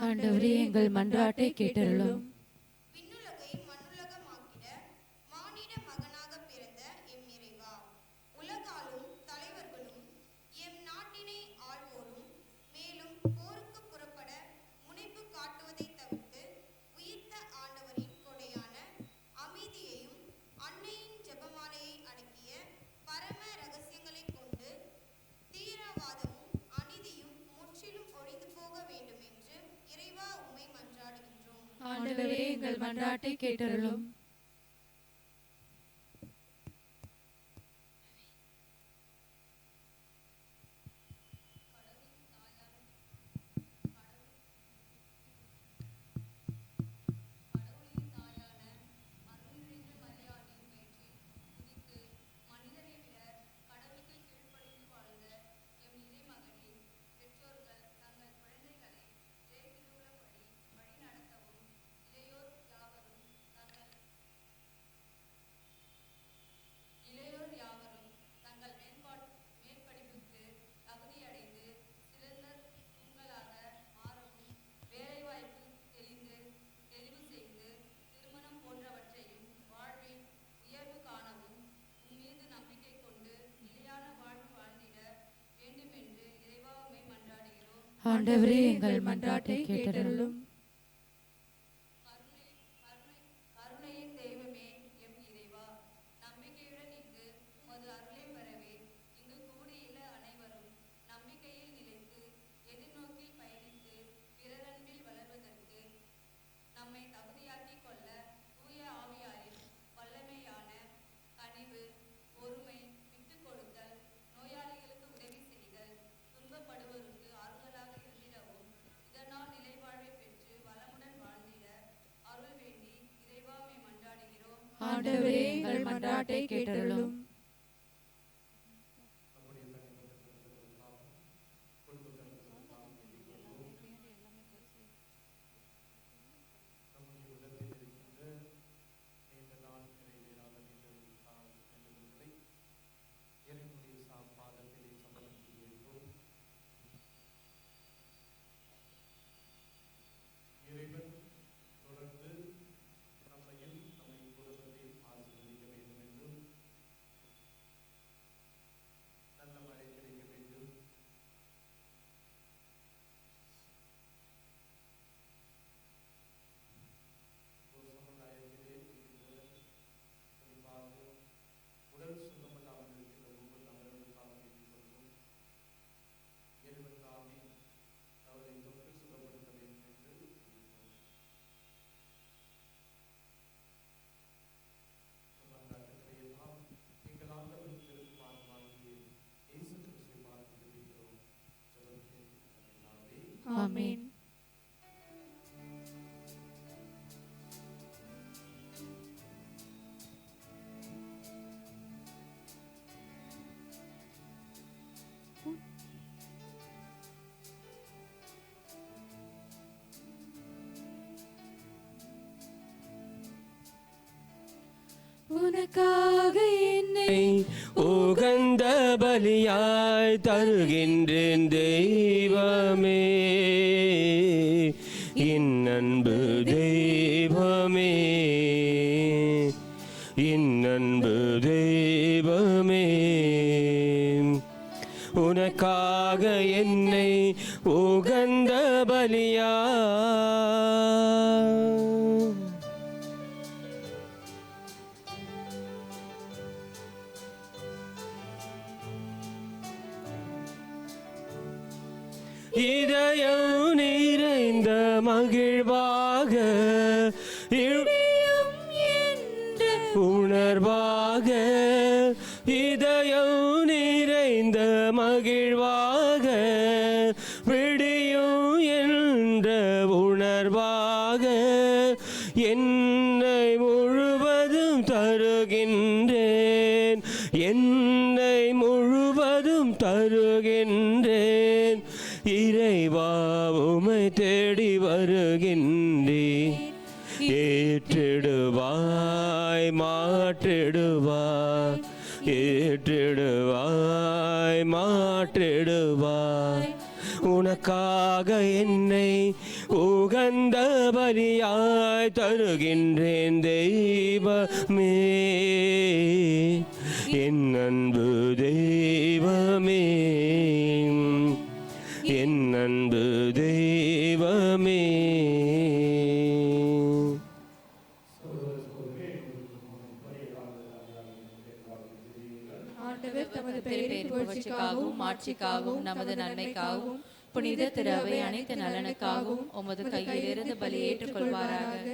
ஆண்டவரே எங்கள் மன்றாட்டை கேட்டருளும். விண்ணுலகை மண்ணுலகமாக்கிட மானிட மகனாக பிறந்த எம் இறைவா, உலகாலும் தலைவர்களும் எம் நாட்டினை ஆள்வோரும் மேலும் போருக்கு புறப்பட முனைப்பு காட்டுவதை தவிர்த்து உயிர்த்த ஆண்டவரின் கொடையான அமைதியையும் அன்னையின் ஜெபமாலையை அடக்கிய பரம ரகசியங்களை கொண்டு தீவிரவாதமும் அநீதியும் முற்றிலும் ஒழிந்து போக வேண்டும் என்று இறைவா உம்மை மன்றாடுகின்றோம். ஆண்டவரே எங்கள் மன்றாட்டை கேட்டருளும். ஆண்டவரே எங்கள் மன்றாட்டை கேட்டருளும். கருணையின் தெய்வமே எம் இறைவா, நம்பிக்கையுடன் இங்கு உமது அருளை பெறவே இங்கு கூடியுள்ள அனைவரும் நம்பிக்கையில் நிலைத்து எதிர்நோக்கில் பயணித்து பிறரன்பில் வளர்வதற்கு நம்மை தகுதியாக்கிக் கொள்ள தூய ஆவியாரின் வல்லமையான கனிவு, பொறுமை, விட்டுக் கொடுத்தல், நோயாளிகளுக்கு உதவி செய்தல், துன்பப்படுவோருக்கு ஆறுதலாக இருந்திடவும் இதனால் நிலைவாழ்வை பெற்று வளமுடன் வாழ்ந்திட அருள் வேண்டி இறைவா உம்மை மன்றாடுகிறோம். ஆண்டவரே எங்கள் மன்றாட்டை கேட்டருளும். நம்முடைய தனிப்பட்ட குடும்பத்தினருக்காக வேண்டிக் கொள்வோம். நம்முடைய உள்ளத்தில் இருக்கின்ற நீண்ட நாள் நிறைவேறாத வேண்டுதல்களை இறைவனுடைய பாதத்திலே சமர்ப்பித்து வைப்போம். இறைவன் தொடர்ந்து நம்மையும் நம்மை குடும்பத்தை ஆசீர்வதிக்க வேண்டும் என்றும், நல்ல மழை கிடைக்க வேண்டும், ஒரு சமுதாயத்திலே இருக்கின்ற குறிப்பாக உடல் சுத்தமில்லாமல் இருக்கின்ற ஒவ்வொரு நபர்களுக்காக வேண்டிக் கொள்வோம். இறைவன் தாமே அவரை தொட்டு சுகப்படுத்த வேண்டும் என்று ஜெபிப்போம். மன்றாட்டுக்களை எல்லாம் எங்கள் ஆண்டவரின் திருப்பாதமாகிய இயேசு கிறிஸ்துவை பார்த்து ஜெபிக்கிறோம். ஜெபம் கேட்கிற பிதாவே, ஆமென். உனக்காக என்னை உகந்த பலியாய் தருகின்றேன் தெய்வமே, என் அன்பு தெய்வமே, என் அன்பு தெய்வமே, உனக்காக என்னை உகந்த பலியாய் இதயம் நிறைந்த மகிழ்வாக உணர்வாக, இதயம் நிறைந்த மகிழ்வாக விடியும் என்ற உணர்வாக என்னை முழுவதும் தருகின்றேன், என்னை முழுவதும் தருகின்றேன். இறைவா உம்மை தேடி வருகின்றேன், ஏற்றிடுவாய் மாற்றிடுவாய், ஏற்றிடுவாய் மாற்றிடுவாய், உனக்காக என்னை உகந்த பலியாய் தருகின்றேன் தெய்வமே, என் அன்பு தெய்வமே, என் அன்பு தெய்வமே. ஆண்டவர் தமது பெயரின் புகழ்ச்சிக்காகவும் ஆட்சிக்காகவும் நமது நன்மைக்காகவும் புனித திரு அவை அனைத்து நலனுக்காகவும் உமது கையிலிருந்து பலி ஏற்றுக்கொள்வாராக.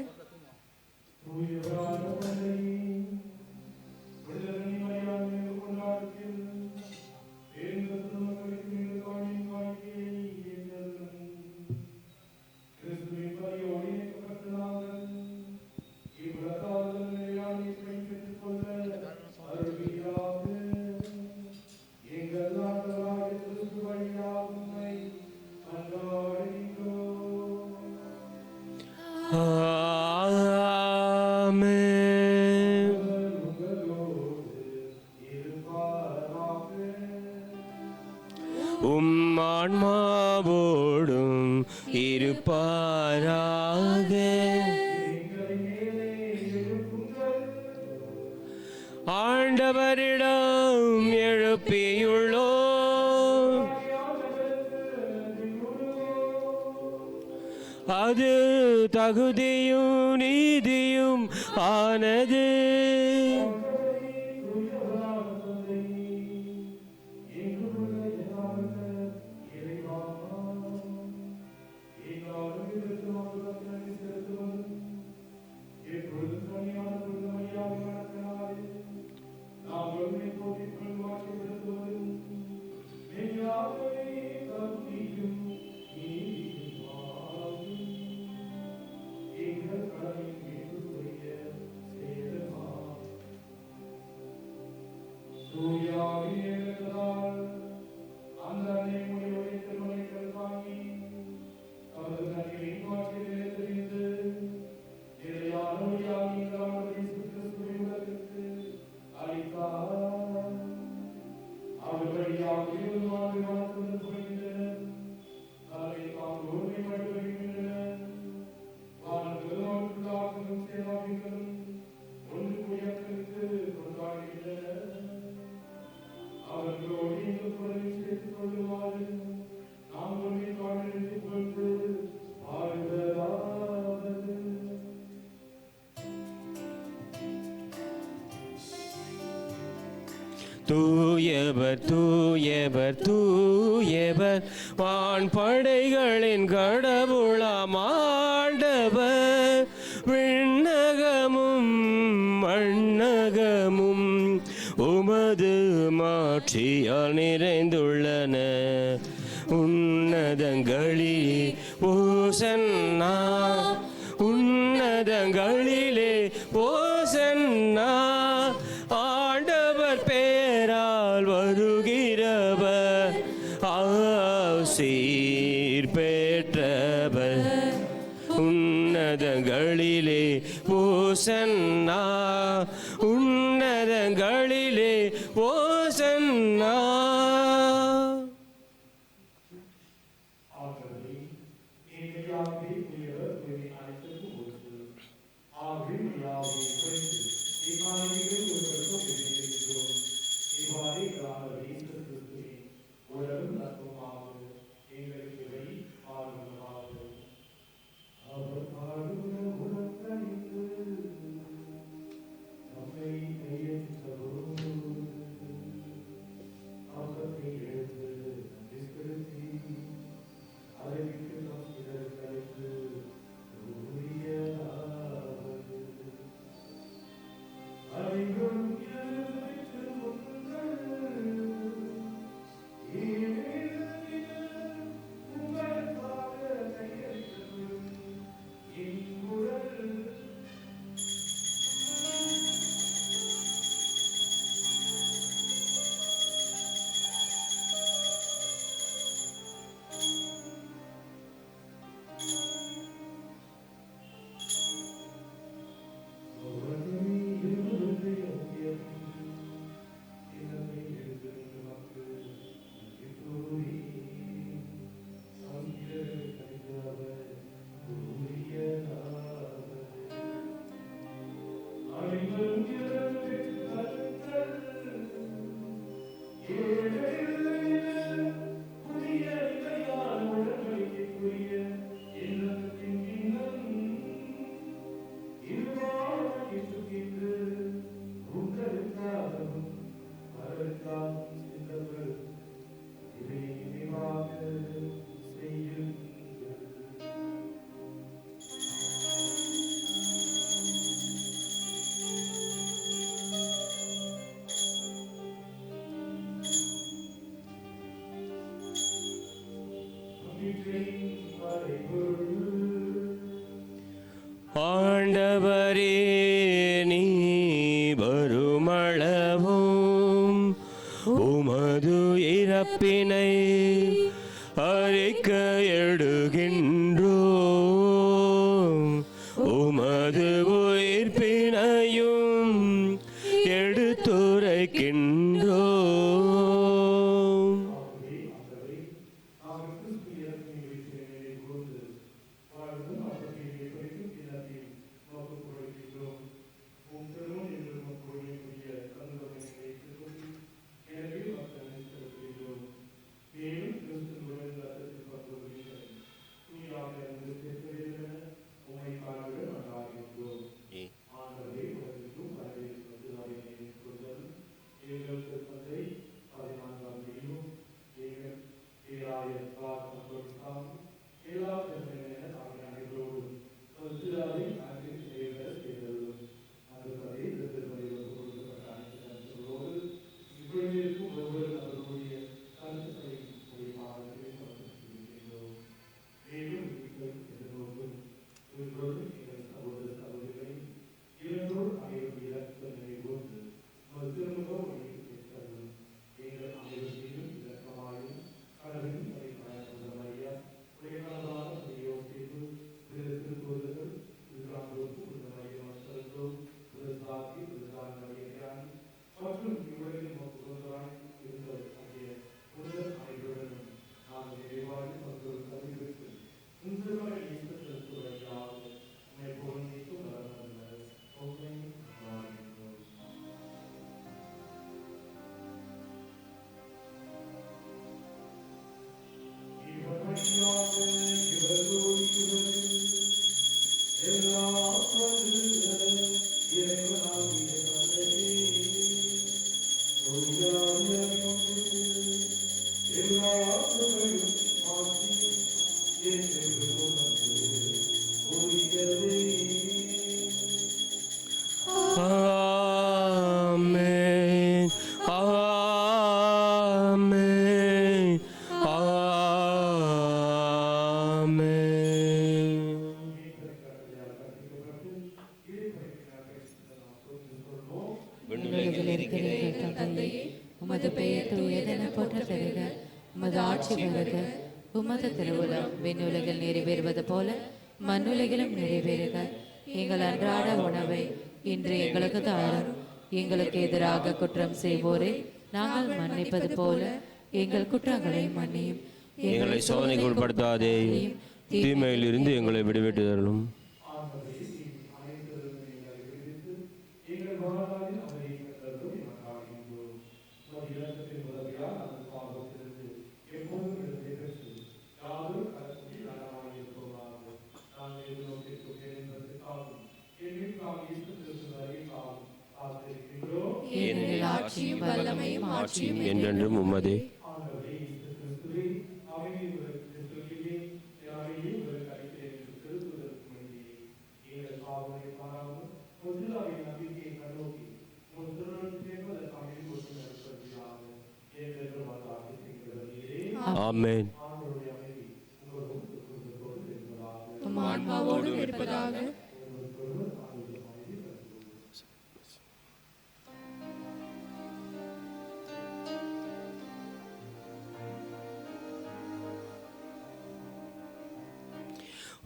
ஆன்மாவோடும் இருப்பாராக. ஆண்டவரிடம் எழுப்பியுள்ளோ அது தகுதியும் நீதியும் ஆனது. தூயவர் தூயவர் தூயவர் வான் படைகளின் கடவுளாம் ஆண்டவர். விண்ணகமும் மண்ணகமும் உமது மாட்சியால் நிறைந்துள்ளன. உன்னதங்களிலே ஓசன்னா, உன்னதங்களிலே ஓசன்னா. ஆண்டவர் பேரால் வருகிறவர் ஆசீர் பெற்றவர். உன்னதங்களிலே ஓசன்னா, உன்னதங்களிலே ஓசன்னா. அழைக்கின்றோம். ஆமென், ஆமென், ஆமென். விண்ணுலகில் இருக்கிற எங்கள் தந்தையே, உமது பெயர் தூயதென போற்றப் பெறுக. உமது ஆட்சி வருக. உமது திருவுளம் விண்ணுலகில் நிறைவேறுவது போல மண்ணுலகிலும் நிறைவேறுக. எங்கள் அன்றாட உணவை இன்று எங்களுக்கு தாரும். எங்களுக்கு எதிராக குற்றம் செய்வோரை நாங்கள் மன்னிப்பது போல எங்கள் குற்றங்களை மன்னியும். எங்களை சோதனைக்கு உட்படுத்தாதே, தீமையிலிருந்து எங்களை விடுவிட்டுதலும். ஏனெனில் ஆட்சியும் வல்லமையும் ஆட்சியும் என்றென்றும் உம்மதே. ஆமென். உம் ஆன்மாவோடும் இருப்பதாக.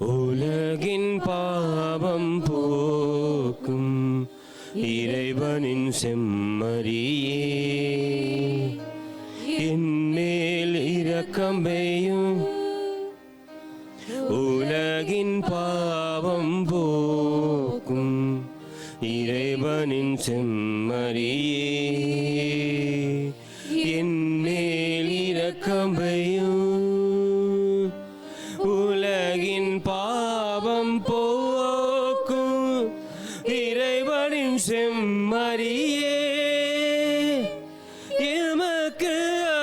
உலகின் பாவம் போக்கும் இறைவனின் செம்மறியே, என்மேல் இரக்கம் வையும். உலகின் பாவம் போக்கும் இறைவனின் செம்மறியே, என்மேல் இரக்கம் வையும். உலகின் பாவம் போக்கும் இறைவனின் செம்மறியே, எமக்கு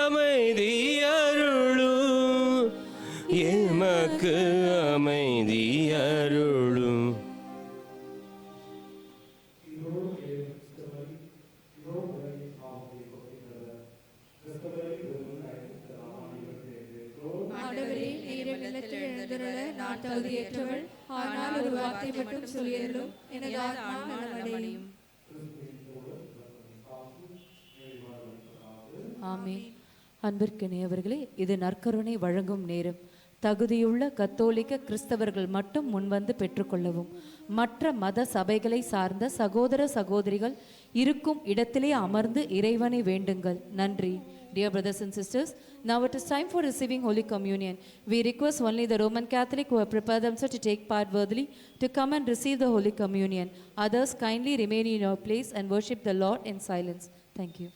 அமைதி அருளும், எமக்கு அமைதி அருளும். ஆண்டவரே, நீர் வெள்ளத்தில் எழுந்தருள நான் தகுதியற்றவள். ஆனால் ஒரு வார்த்தை மட்டும் சொல்லியருளும், எனது ஆத்மா நலமடையும். ஆமென். அன்பிற்கினியவர்களே, இது நற்கருணை வழங்கும் நேரம். தகுதியுள்ள கத்தோலிக்க கிறிஸ்தவர்கள் மட்டும் முன்வந்து பெற்றுக்கொள்ளவும். மற்ற மத சபைகளை சார்ந்த சகோதர சகோதரிகள் இருக்கும் இடத்திலே அமர்ந்து இறைவனை வேண்டுங்கள். நன்றி. Dear brothers and sisters, now it is time for receiving Holy Communion. We request only the Roman Catholic who have prepared themselves to take part worthily to come and receive the Holy Communion. Others kindly remain in your place and worship the Lord in silence. Thank you.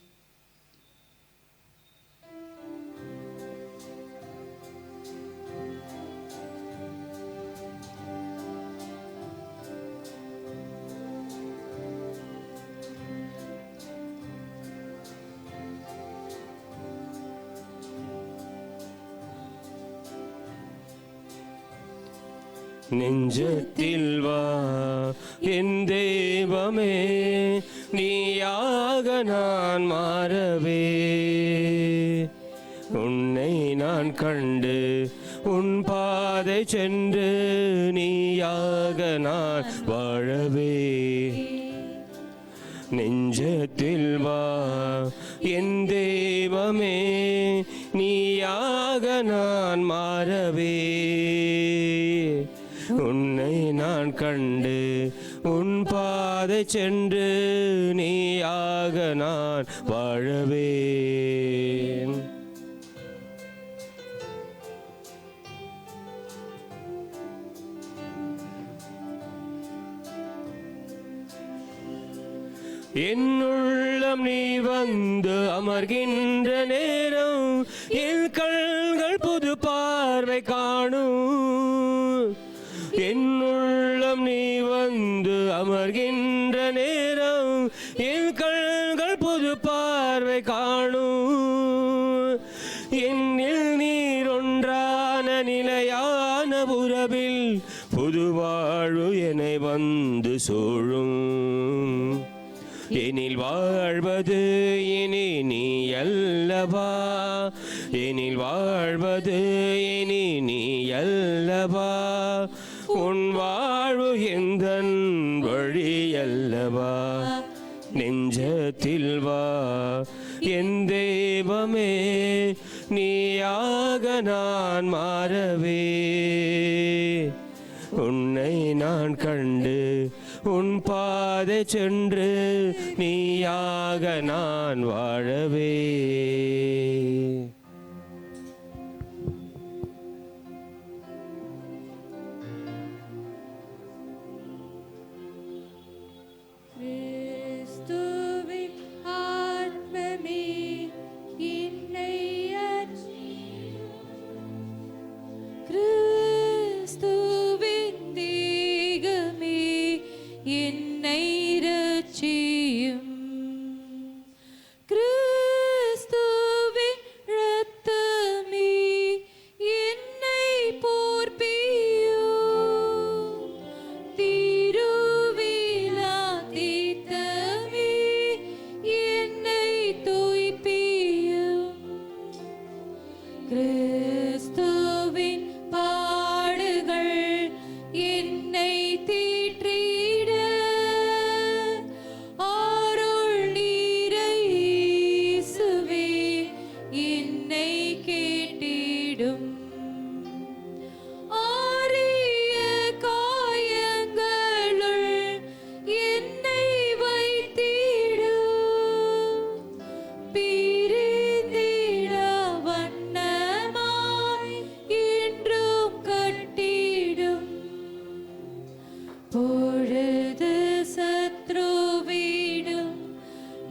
நெஞ்சத்தில் வா என் தெய்வமே, நீயாக நான் மாறவே. உன்னை நான் கண்டு உன் பாதை சென்று நீயாக நான் வாழவே. நெஞ்சத்தில் வா என் தெய்வமே, நீயாக நான் மாறவே. உன்னை நான் கண்டு உன் பாதை சென்று நீயாக நான் வாழவே. என்னுள்ளம் நீ வந்து அமர்கின்ற நேரம் என் கண்கள் புது பார்வை காணும். என்னுள்ளம் நீ வந்து அமர்கின்ற நேரம் என் கண்கள் புது பார்வை காணும். என்னில் நீர் ஒன்றான நிலையான உறவில் புது வாழ்வு என்னை வந்து சூழும். எனில் வாழ்வது இனி நீ அல்லவா, எனில் வாழ்வது இனி நீ அல்லவா. உன் வாழ்வு எந்தன் வழி அல்லவா. நெஞ்சத்தில் வா என் தெய்வமே, நீயாக நான் மாறவே. உன்னை நான் கண்டு உன் பாதை சென்று நீயாக நான் வாழவே. கிறிஸ்துவின் ஆத்மமே என்னை கிறிஸ்துவின் தேகமே என்னை ரட்சியும். கிறிஸ்துவின் இரத்தமே என்னை போர்ப்பியும். திருவிழா தீர்த்தமே என்னை தூய்ப்பியும். கிறிஸ்துவின் பாடுகள் என்னை தீற்றிட அருள் நீரை இயேசுவே என்னை கேட்டிடும். ஆரிய காயங்களுள் என்னை வைத்திடும். பிரிந்திட வண்ணமாய் என்றும் கட்டிடும். பொழுது சத்ருவிடும்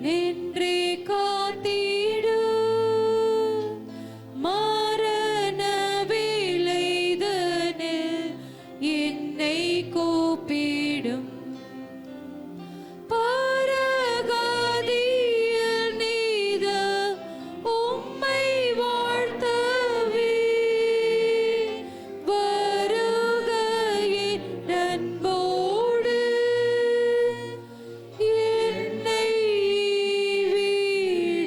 நின்றே காத்திடும். மரண வேளைதனில் என்னை கூப்பிடும். பரகாதியில் நீத உம்மை வாழ்த்தவே. வருகையின் அன்போடு என்னை வீடும்.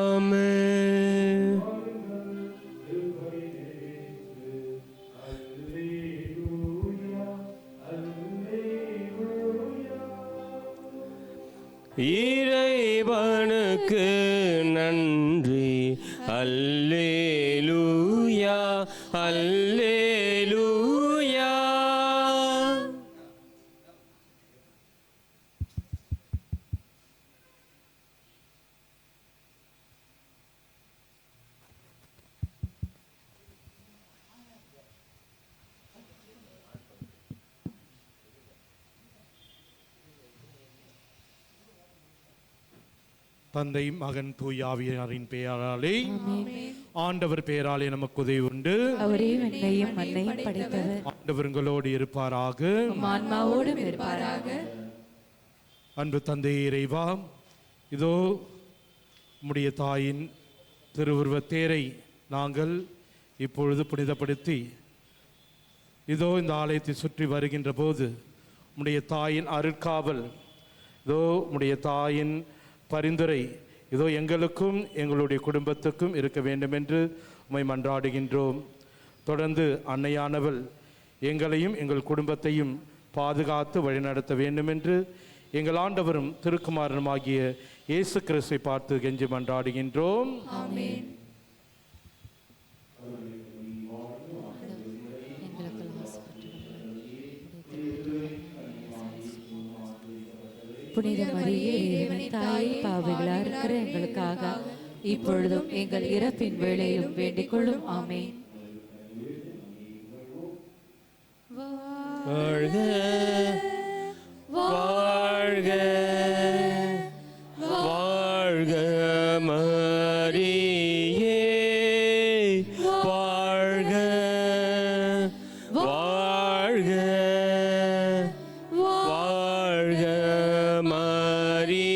ஆமென். இறைவனுக்கு நன்றி. அல்லேலூயா அல்லேலூயா. தந்தை மகன் தூயாவியாரின் பெயராலே ஆண்டவர் பெயராலே நமக்கு உதவி உண்டு. அவரே விண்ணையும் மண்ணையும் படைத்தவர். ஆண்டவர் உங்களோடு இருப்பாராக. உம் ஆன்மாவோடும் இருப்பாராக. அன்பு தந்தை இறைவா, இதோ உம்முடைய தாயின் திருவுருவத் தேரை நாங்கள் இப்பொழுது புனிதப்படுத்தி இதோ இந்த ஆலயத்தை சுற்றி வருகின்ற போது உம்முடைய தாயின் அருட்காவல், இதோ உம்முடைய தாயின் பரிந்துரை இதோ எங்களுக்கும் எங்களுடைய குடும்பத்துக்கும் இருக்க வேண்டும் என்று உம்மை மன்றாடுகின்றோம். தொடர்ந்து அன்னையானவள் எங்களையும் எங்கள் குடும்பத்தையும் பாதுகாத்து வழிநடத்த வேண்டும் என்று எங்கள் ஆண்டவரும் திருக்குமாரனுமாகிய இயேசு கிறிஸ்துவை பார்த்து கெஞ்சி மன்றாடுகின்றோம். புனித மரியே, இறைவனின் தாயே, பாவிகளாக இருக்கிற எங்களுக்காக இப்பொழுதும் எங்கள் இறப்பின் வேளையிலும் வேண்டிக் கொள்ளும். ஆமென். வாழ்க வாழ்க வாழ்க மரியே, வாழ்க வாழ்க வாழ்க மரியே.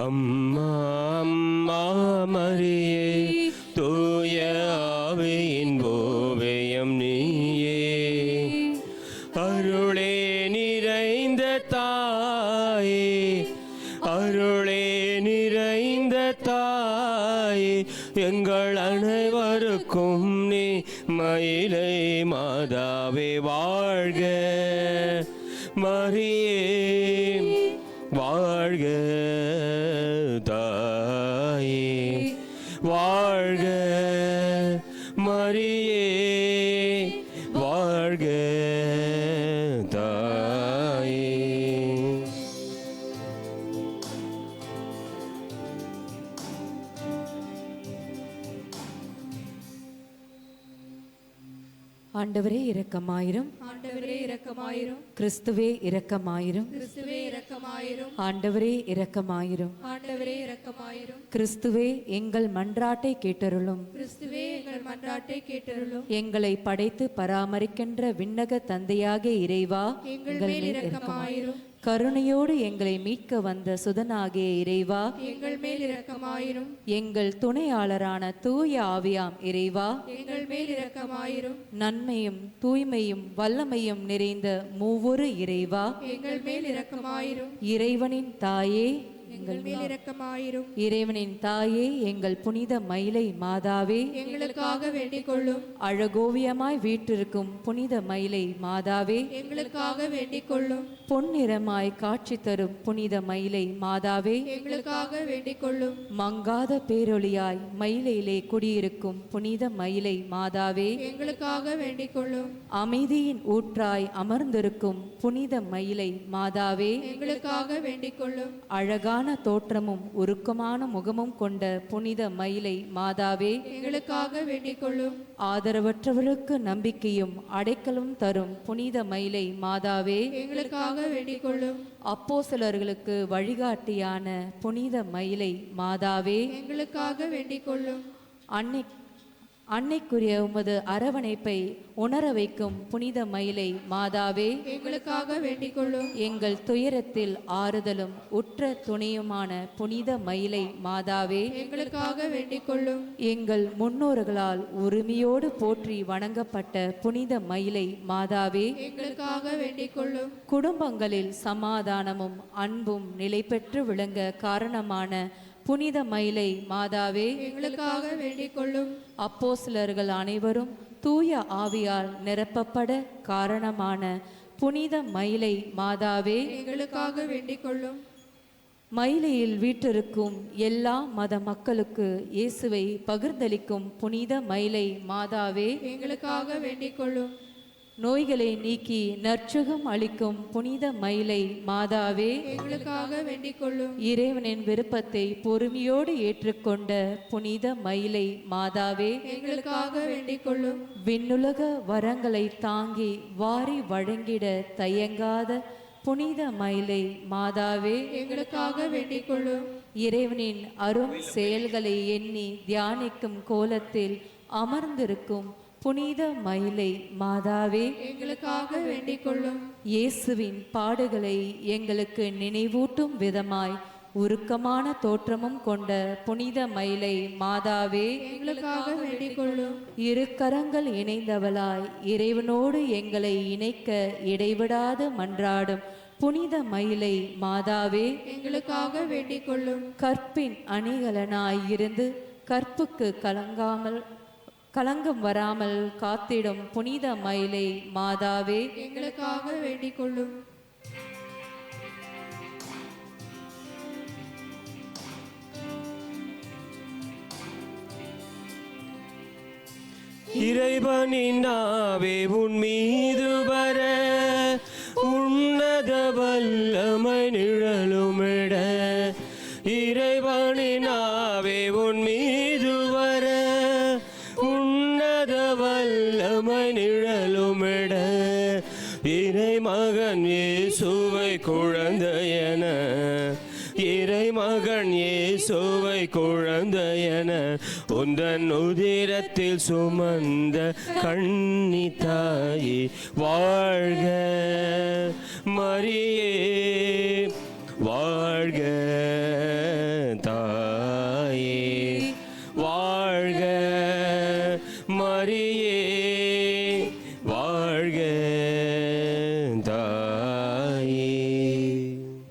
அம்மா அம்மா மரியே, தூய ஆவியின் ஓவியம் நீயே. அருளே நிறைந்த தாயே, அருளே நிறைந்த தாயே, எங்கள் அனைவருக்கும் நீ மயிலை மாதாவே. வாழ்க மரியே, வாழ்க தாயே, வாழ்க மரியே, வாழ்க தாயே. ஆண்டவரே இரக்கமாயிரும். ஆண்டவரே இரக்கமாயிரும். கிறிஸ்துவே இரக்கமாயிரும். கிறிஸ்துவே இரக்கமாயிரும். ஆண்டவரே இரக்கமாயிரும். ஆண்டவரே இரக்கமாயிரும். கிறிஸ்துவே எங்கள் மன்றாட்டை கேட்டருளும். கிறிஸ்துவே எங்கள் மன்றாட்டை கேட்டருளும். எங்களை படைத்து பராமரிக்கின்ற விண்ணக தந்தையாகிய இறைவா, எங்கள் மேல் இரக்கமாயிரும். கருணையோடு எங்களை மீட்க வந்த சுதனாகிய இறைவா, எங்கள் மேல் இரக்கமாயிரும். எங்கள் துணையாளரான தூய ஆவியாம் இறைவா, எங்கள் மேல் இரக்கமாயிரும். நன்மையும் தூய்மையும் வல்லமையும் நிறைந்த மூவொரு இறைவா, எங்கள் மேல் இரக்கமாயிரும். இறைவனின் தாயே, எங்கள் மேல் இரக்கமாயிரும். இறைவனின் தாயே, எங்கள் புனித மயிலை மாதாவே, எங்களுக்காக வேண்டிக் கொள்ளும். அழகோவியமாய் வீற்றிருக்கும் புனித மயிலை மாதாவே, எங்களுக்காக வேண்டிக் கொள்ளும். பொன்னிறமாய் காட்சி தரும் புனித மயிலை மாதாவே, எங்களுக்காக வேண்டிக் கொள்ளும். மங்காத பேரொளியாய் மயிலையிலே குடியிருக்கும் புனித மயிலை மாதாவே, எங்களுக்காக வேண்டிக் கொள்ளும். அமைதியின் ஊற்றாய் அமர்ந்திருக்கும் புனித மயிலை மாதாவே, எங்களுக்காக வேண்டிக் கொள்ளும். அழகான தோற்றமும் உருக்கமான முகமும் கொண்ட புனித மயிலை மாதாவே, எங்களுக்காக வேண்டிக் கொள்ளும். ஆதரவற்றவர்களுக்கு நம்பிக்கையும் அடைக்கலும் தரும் புனித மயிலை மாதாவே, எங்களுக்காக வேண்டிக் கொள்ளும். அப்போஸ்தலர்களுக்கு வழிகாட்டியான புனித மயிலை மாதாவே, எங்களுக்காக வேண்டிக் கொள்ளும். அன்னைக்குரிய உமது அரவணைப்பை உணர வைக்கும் புனித மயிலை மாதாவே, எங்களுக்காக வேண்டிக் கொள்ளும். எங்கள் துயரத்தில் ஆறுதலும் உற்ற துணையுமான புனித மயிலை மாதாவே, எங்களுக்காக வேண்டிக் கொள்ளும். எங்கள் முன்னோர்களால் உரிமையோடு போற்றி வணங்கப்பட்ட புனித மயிலை மாதாவே, எங்களுக்காக வேண்டிக் கொள்ளும். குடும்பங்களில் சமாதானமும் அன்பும் நிலை பெற்று விளங்க காரணமான புனித மயிலை மாதாவே, எங்களுக்காக வேண்டிக் கொள்ளும். அப்போஸ்தலர்கள் அனைவரும் தூய ஆவியால் நிரப்பப்பட காரணமான புனித மயிலை மாதாவே, எங்களுக்காக வேண்டிக் கொள்ளும். மயிலையில் வீற்றிருக்கும் எல்லா மத மக்களுக்கு இயேசுவை பகிர்ந்தளிக்கும் புனித மயிலை மாதாவே, எங்களுக்காக வேண்டிக் கொள்ளும். நோய்களை நீக்கி நற்சுகம் அளிக்கும் புனித மயிலை மாதாவே, எங்களுக்காக வேண்டிக் கொள்ளும். இறைவனின் விருப்பத்தை பொறுமையோடு ஏற்றுக்கொண்ட புனித மயிலை மாதாவே, எங்களுக்காக வேண்டிக் கொள்ளும். விண்ணுலக வரங்களை தாங்கி வாரி வழங்கிட தயங்காத புனித மயிலை மாதாவே, எங்களுக்காக வேண்டிக் கொள்ளும். இறைவனின் அரும் செயல்களை எண்ணி தியானிக்கும் கோலத்தில் அமர்ந்திருக்கும் புனித மயிலை மாதாவே, எங்களுக்காக வேண்டிக் கொள்ளும். இயேசுவின் பாடுகளை எங்களுக்கு நினைவூட்டும் விதமாய் உருக்கமான தோற்றமும் கொண்ட புனித மயிலை மாதாவே, எங்களுக்காக வேண்டிக் கொள்ளும். இரு கரங்கள் இணைந்தவளாய் இறைவனோடு எங்களை இணைக்க இடைவிடாது மன்றாடும் புனித மயிலை மாதாவே, எங்களுக்காக வேண்டிக் கொள்ளும். கற்பின் அணிகலனாய் இருந்து கற்புக்கு களங்கம் வராமல் காத்திடும் புனித மயிலை மாதாவே, எங்களுக்காக வேண்டிக் கொள்ளும். இறைவனின் நாவே உன் மீது வர உன்னத வல்லமை நிழலுமிட, இறைவனின் நாவே உன் மீது வர உன்னத வல்லமை நிழலுமிட, இறை மகன் இயேசுவை குழந்தையென, இறை மகன் இயேசுவை குழந்தையென உந்தன் உதிரத்தில் சுமந்த கண்ணி தாயே வாழ்க, மரியே வாழ்க, தாயே வாழ்க, மரியே வாழ்க, தாயே.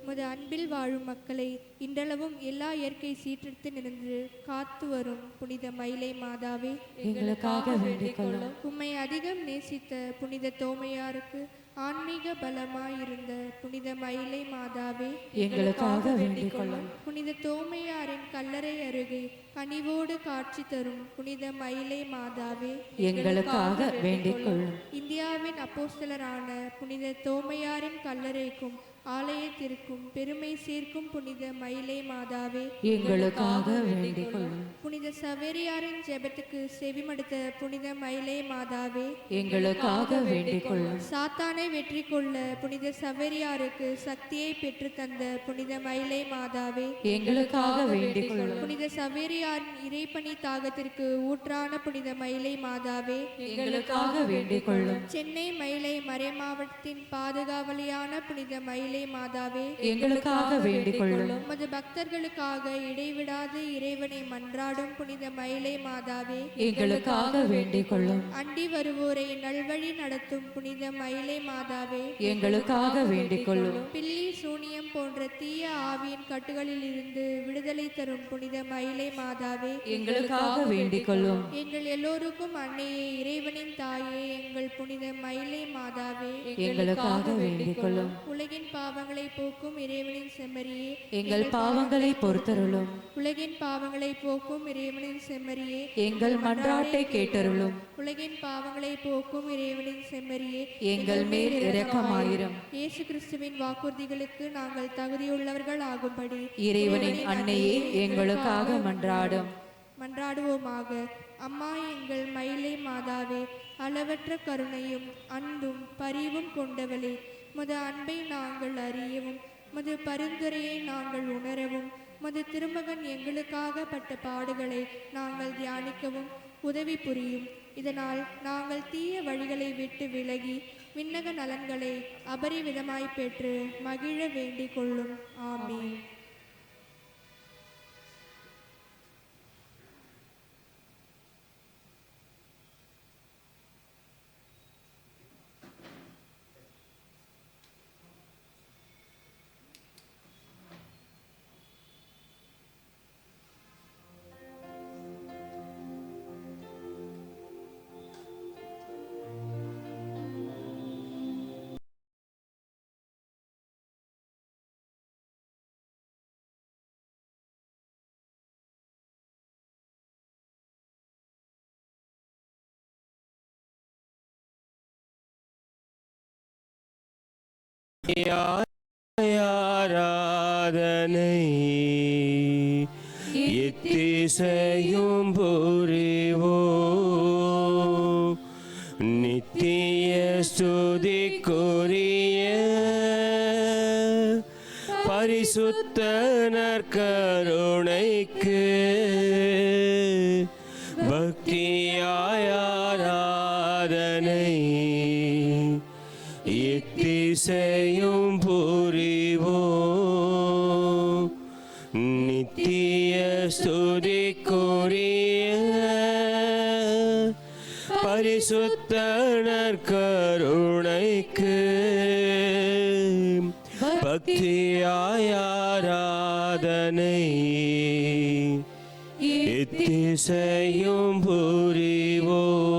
உமது அன்பில் வாழும் மக்களை இன்றளவும் எல்லா இயற்கை சீற்றத்திலிருந்து காத்து வரும் புனித மயிலை மாதாவே, எங்களுக்காக வேண்டிக் கொள்ளும். உம்மை அதிகம் நேசித்த புனித தோமையாருக்கு ஆன்மீக பலமாயிருந்த புனித மயிலை மாதாவே, எங்களுக்காக வேண்டிக் கொள்ளும். புனித தோமையாரின் கல்லறை அருகே கனிவோடு காட்சி தரும் புனித மயிலை மாதாவே, எங்களுக்காக வேண்டிக் கொள்ளும். இந்தியாவின் அப்போஸ்தலரான புனித தோமையாரின் கல்லறைக்கும் ஆலயத்திற்கும் பெருமை சேர்க்கும் புனித மயிலை மாதாவே, எங்களுக்காக வேண்டிக் கொள்ளும். புனித சவேரியாரின் ஜெபத்துக்கு செவிமடுத்த புனித மயிலை மாதாவே, எங்களுக்காக வேண்டிக் கொள்ளும். சாத்தானை வெற்றி கொள்ள புனித சவேரியாருக்கு சக்தியை பெற்று தந்த புனித மயிலை மாதாவே, எங்களுக்காக வேண்டிக் கொள்ளும். புனித சவேரியாரின் இறைப்பணி தாகத்திற்கு ஊற்றான புனித மயிலை மாதாவே, எங்களுக்காக வேண்டிக் கொள்ளும். சென்னை மயிலை மறைமாவட்டத்தின் பாதுகாவலியான புனித மயிலை மயிலை மாதாவே, எங்களுக்காக வேண்டிக் கொள்ளும். உமது பக்தர்களுக்காக இடைவிடாது இறைவனை மன்றாடும் புனித மயிலை மாதாவே, எங்களுக்காக வேண்டிக் கொள்ளும். அண்டி வருவோரை நல்வழி நடத்தும் புனித மயிலை மாதாவே, எங்களுக்காக வேண்டிக் கொள்ளும். பில்லி சூனியம் போன்ற தீய ஆவியின் கட்டுகளில் இருந்து விடுதலை தரும் புனித மயிலை மாதாவே, எங்களுக்காக வேண்டிக் கொள்ளும். எங்கள் எல்லோருக்கும் அன்னையே, இறைவனின் தாயே, எங்கள் புனித மயிலை மாதாவே, எங்களுக்காக வேண்டிக் கொள்ளும். உலகின் பாவங்களை போக்கும் இறைவனின் செம்மறியே, எங்கள் பாவங்களை பொறுத்தருளும். உலகின் பாவங்களை போக்கும் இறைவனின் செம்மறியே, எங்கள் மன்றாட்டை கேட்டருளும். உலகின் பாவங்களை போக்கும் இறைவனின் செம்மறியே, எங்கள் மேல் இரக்கமாயிரும். இயேசு கிறிஸ்துவின் வாக்குறுதிகளுக்கு நாங்கள் தகுதியுள்ளவர்கள் ஆகும்படி இறைவனின் அன்னையே, எங்களுக்காக மன்றாடும். மன்றாடுவோமாக. அம்மா எங்கள் மயிலை மாதாவே, அளவற்ற கருணையும் அன்பும் பரிவும் கொண்டவளே, முது அன்பை நாங்கள் அறியவும், முது பரிந்துரையை நாங்கள் உணரவும், முது திருமகன் எங்களுக்காக பட்ட பாடுகளை நாங்கள் தியானிக்கவும் உதவி புரியும். இதனால் நாங்கள் தீய வழிகளை விட்டு விலகி விண்ணக நலன்களை அபரிவிதமாய் பெற்று மகிழ வேண்டிக் கொள்ளும். ஆமென். ஆராதனை எத்திசையும் புரிவோம், நித்திய ஸ்துதிக்குரிய பரிசுத்த நற்கருணைக்கு பக்தியாய் ஆராதனை எத்திசையும் புரிவோம், நித்திய ஸ்துதிக்குரிய பரிசுத்த நற்கருணைக்கு பக்தியாய் ஆராதனை எத்திசையும் புரிவோம்.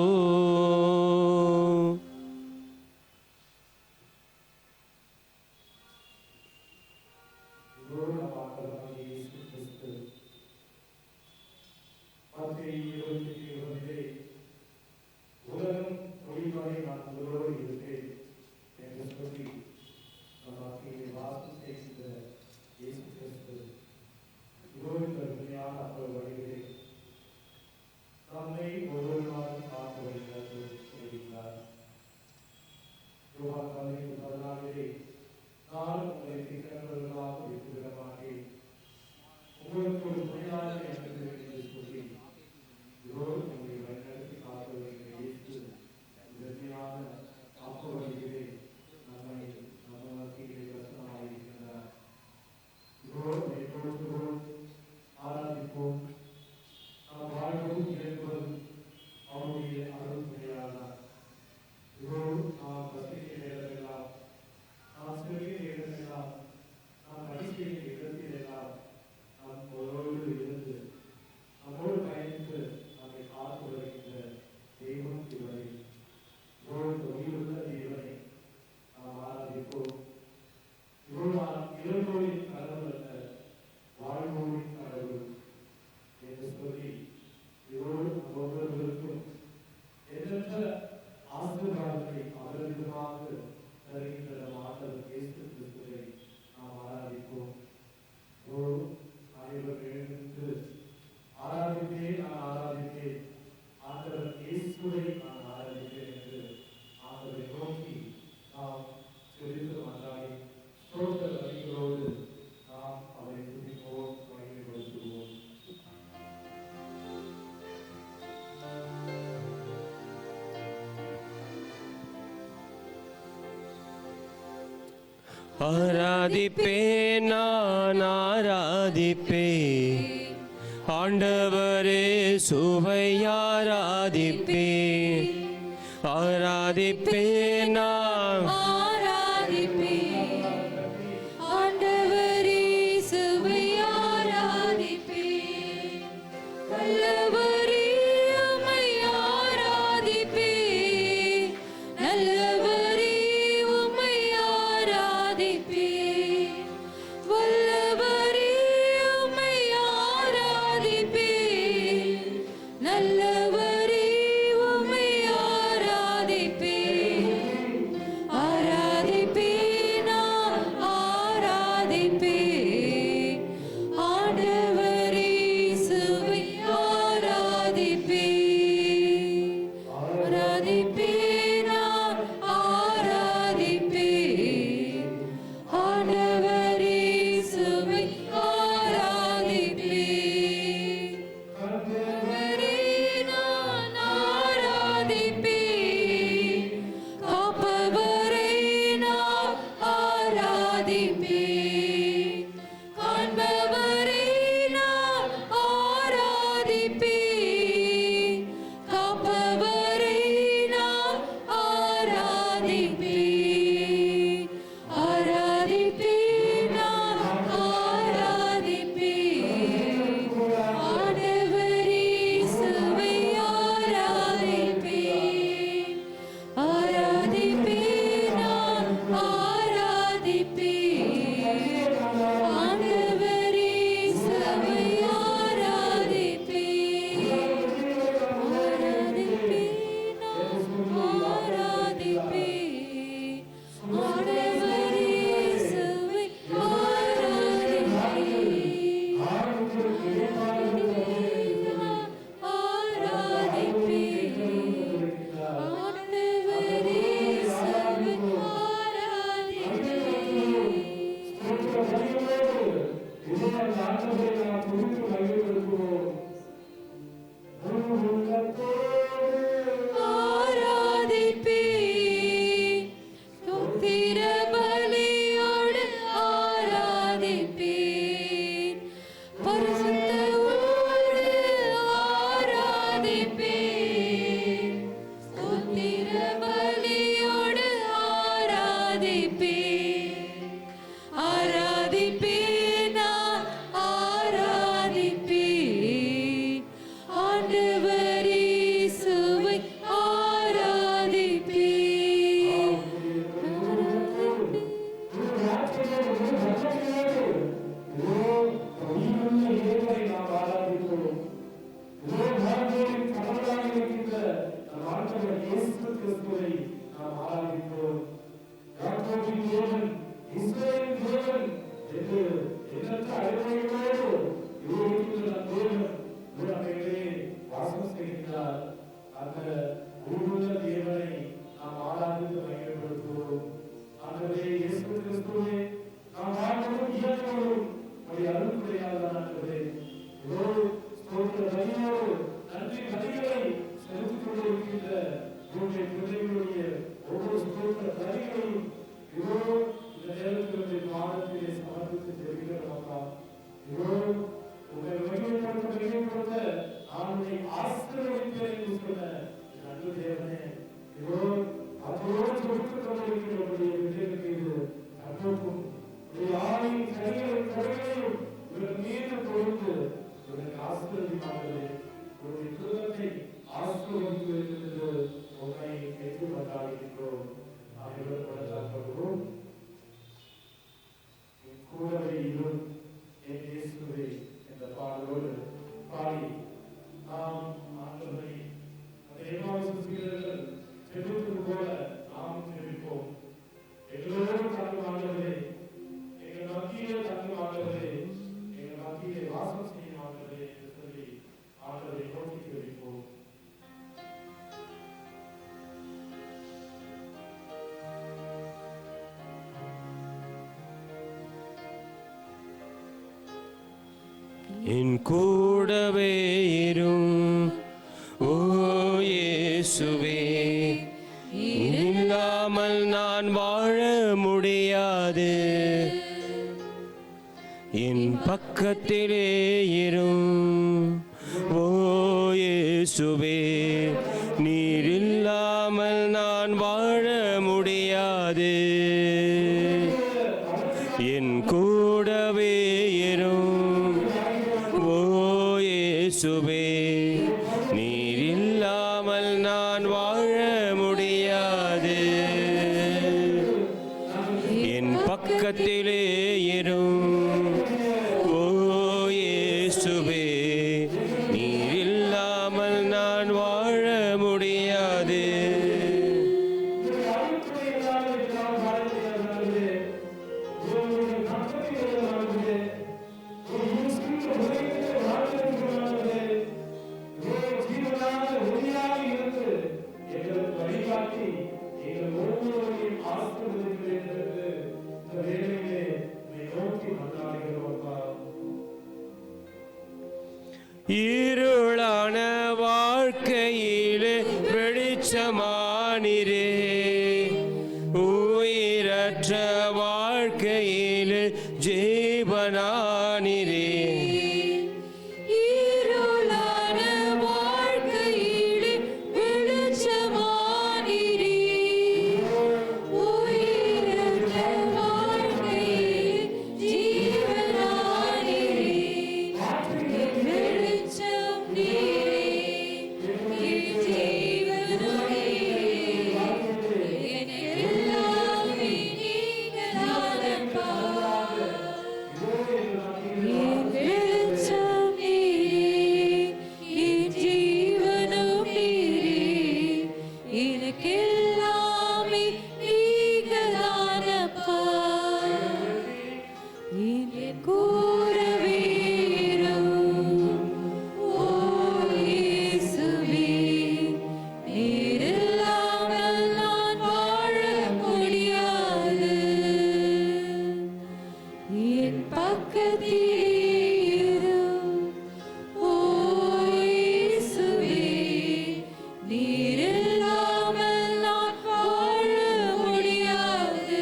ஆராதிப்பேன் நான் ஆராதிப்பேன் ஆண்டவரே சுவை ஆராதிப்பேன் ஆராதிப்பேன் நான் ஆராதிப்பேன் ஆண்டவரே சுவை ஆராதிப்பேன் வல்லவரே உம்மை ஆராதிப்பேன் நல்லவரே உம்மை ஆராதிப்பேன் வல்லவரே உம்மை ஆராதிப்பேன் நல்லவரே உம்மை ஆராதிப்பேன் ஆராதிப்பேன் நான் ஆராதிப்பேன் ஆண்டவரே சுவை ஆராதிப்பேன் ஆராதிப்பேன் நான் ஆராதிப்பேன் ஆண்டவரே சுவை ஆராதிப்பேன் ஆண்டவரே நான் ஆராதிப்பேன் காப்பவரை நான் ஆராதிப்பேன் காண்பவரை நான் ஆராதிப்பேன் காப்பவரை நான் ஆராதிப்பேன் ஆராதிப்பேன் நான் ஆராதிப்பேன் ஆண்டவரே சுவை ஆராதிப்பேன் ஆராதிப்பேன் நான் ஆராதிப்பேன் ஆண்டவரே சுவை ஆராதிப்பேன் ஆராதிப்பேன் நான் ஆராதிப்பேன் ஆண்டவரே சுவை ஆராதிப்பேன் ஸ்தோத்திர பலியோடு ஆராதிப்பேன் பரிசுத்தவோடு ஆராதிப்பேன் ஸ்தோத்திர பலியோடு ஆராதிப்பேன் ஆராதிப்பேன் நான் ஆராதிப்பேன் ஆண்டவரே சுவை ஆராதிப்பேன் என் கூடவே இரும் ஓ இயேசுவே, இல்லாமல் நான் வாழ முடியாது. பக்கத்திலே இரும். ஓ இயேசுவே, நீர் இல்லாமல் நான் வாழ முடியாது. என் கூடவே இரும். ஓ இயேசுவே, நீர் இல்லாமல் நான் வாழ முடியாது. என் பக்கத்திலே இரும். ஓ இயேசுவே, நீர் இல்லாமல் நான் வாழ முடியாது. இருளான வாழ்க்கையிலே வெளிச்சமானிரே, உயிரற்ற வாழ்க்கையிலே ஜீவனானிரே. இருளான வாழ்க்கையிலே வெளிச்சமானீரே, உயிரற்ற வாழ்க்கையிலே ஜீவனானீரே. என் வெளிச்சம் நீரே, என் ஜீவனும் நீரே, எனக்கெல்லாமே நீங்கதானப்பா. என் வெளிச்சம் நீரே, என் ஜீவனும் நீரே, எனக்கெல்லாமே நீங்கதானப்பா. என் கூடவே இரும். ஓ இயேசுவே, நீர் இல்லாமல் நான் வாழ முடியாது. என் பக்கத்திலே இரும். ஓ இயேசுவே, நீர் இல்லாமல் நான் வாழ முடியாது.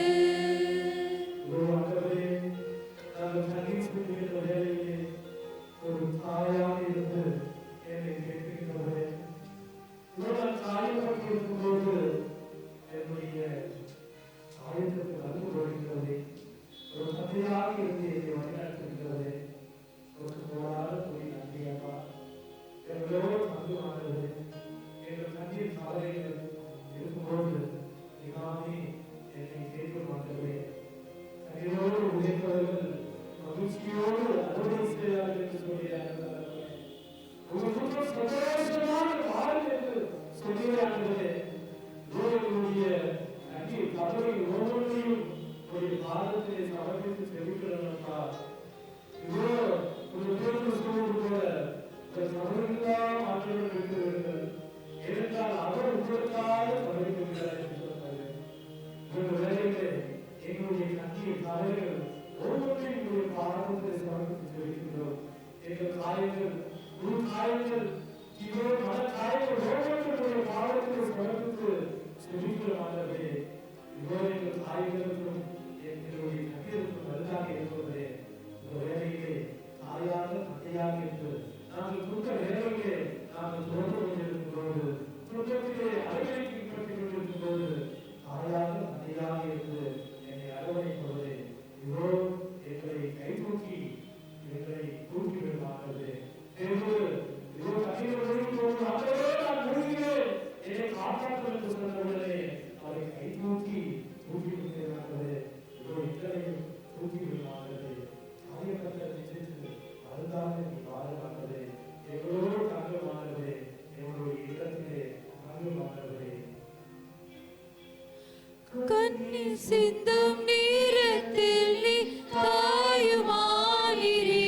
கண்ணீர் சிந்தும் நேரத்தில் நீ தாயுமானீரே,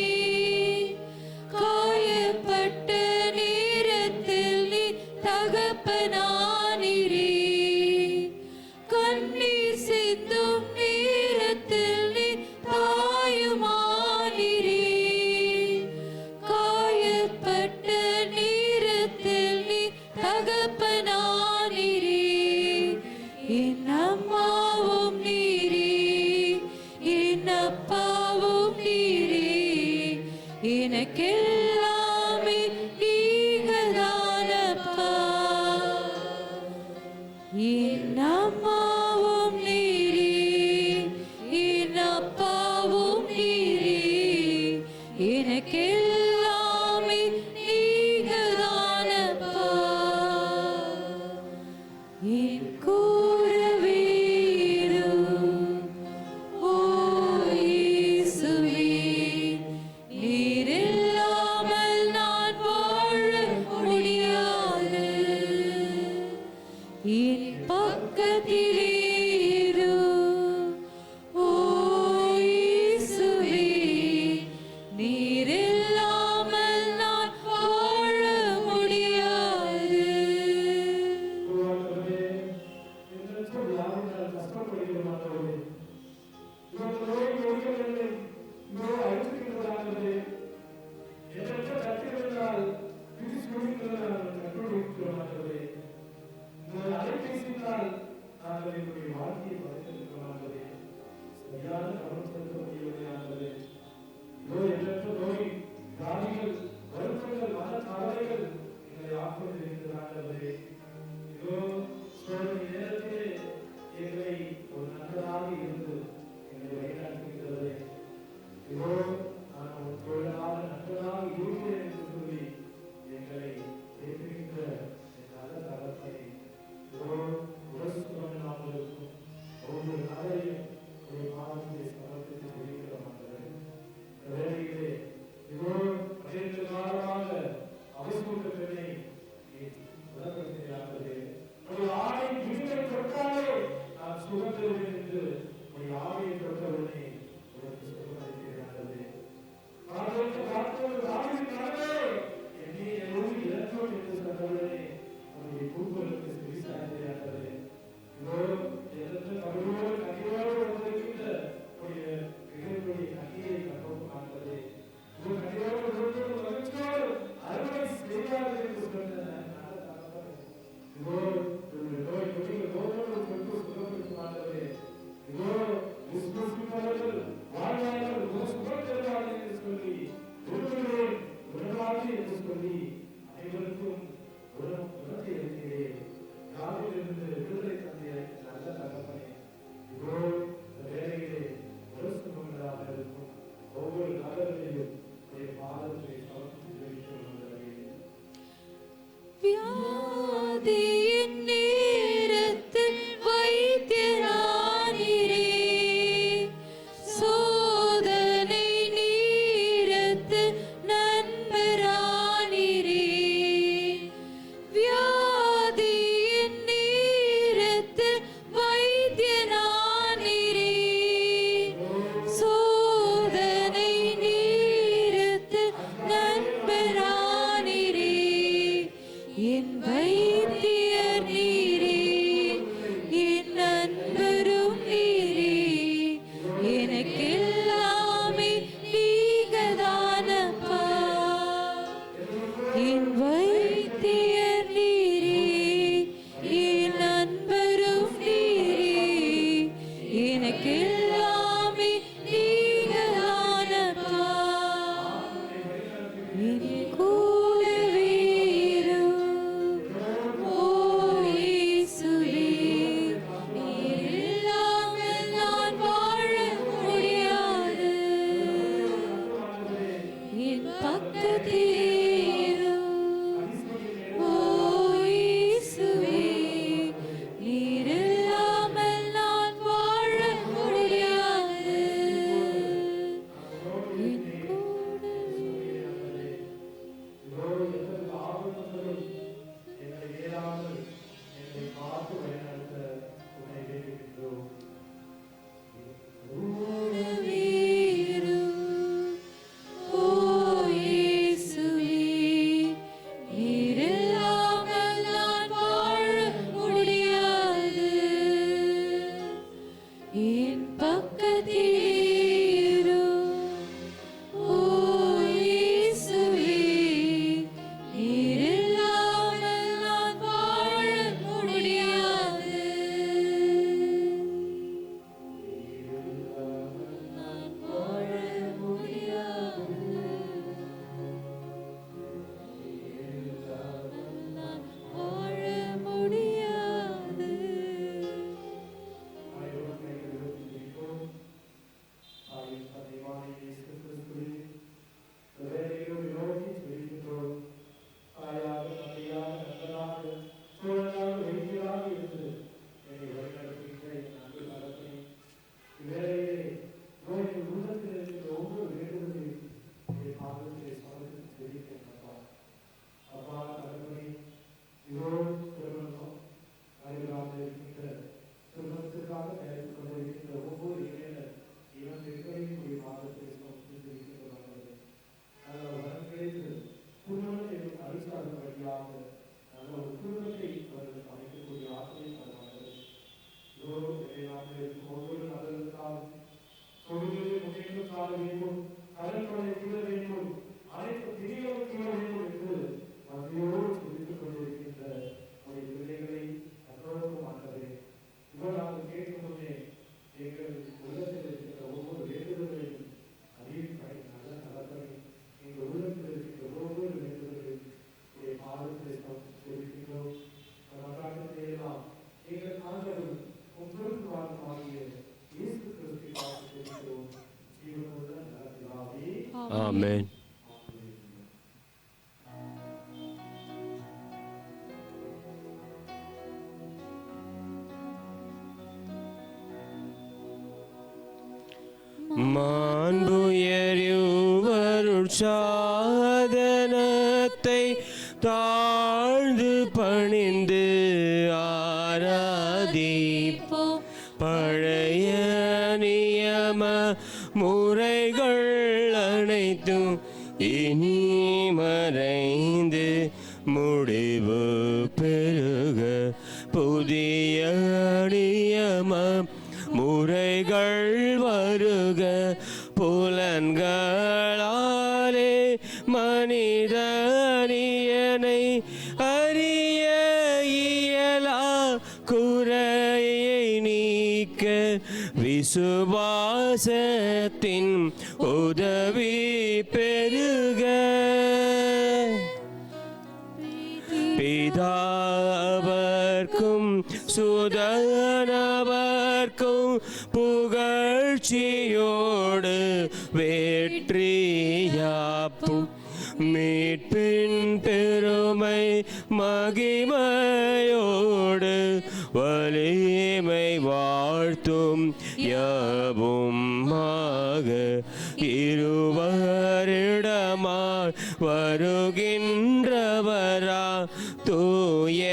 வியாதியின் நேரத்தில் வைத்தியரானீரே, சோதனை நேரத்தில் நண்பரானீரே. வியாதியின் நேரத்தில் வைத்தியரானீரே, சோதனை நேரத்தில் நண்பரானீரே. என் வைத்தியர் நீரே, என் நண்பரும் நீரே, எனக்கெல்லாமே நீங்கதானப்பா. என் வைத்தியர் நீரே, என் நண்பரும் நீரே, எனக்கெல்லாமே நீங்கதானப்பா. என் கூடவே இரு, ஓ இயேசுவே, நீர் இல்லாமல் நான் வாழ முடியாது. என் பக்கத்தில் இரு, ஓ இயேசுவே, நீர் இல்லாமல் நான் வாழ முடியாது. என் கூடவே இரு, ஓ இயேசுவே, நீர் இல்லாமல் நான் வாழ முடியாது. என் பக்கத்தில் இரு, ஓ இயேசுவே, நீர் இல்லாமல் நான் வாழ முடியாது. நான் வாழ முடியாது. நான் வாழ முடியாது. ஆமென். மாண்புயருவருட்சாதனத்தை தாழ்ந்து பணிந்து ஆராதிப்போம். பழைய நியம முறைகள் அனைத்தும் இனி மறைந்து முடிவு பெருக புதிய நியம முறைகள் வருக. புலன்களாலே மனிதனியனை அறிய இயலா குறையை நீக்க விசுவாசத்தின் உதவி பெருக. பிதாவர்க்கும் சுதனவர்க்கும் புகழ்ச்சியோடு வெற்றியாப்பும் மீட்பின் பெருமை மகிமையோடு வலிமை வாழ்த்தும் யாவுமாக இருவரிடமாய் வருகின்றவரா தூய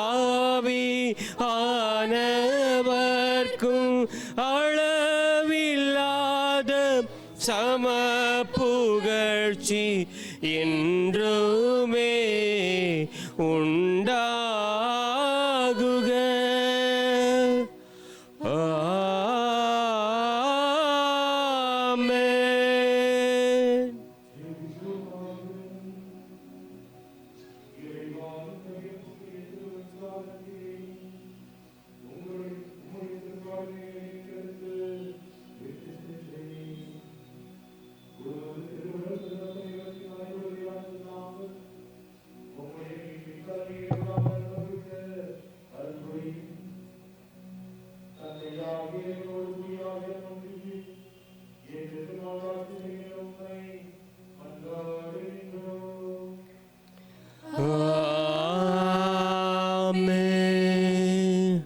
ஆவி ஆனவர்க்கும் அளவில்லாத சம புகழ்ச்சி என்றுமே உண்டாகுக. ஆமென். ஆமென்.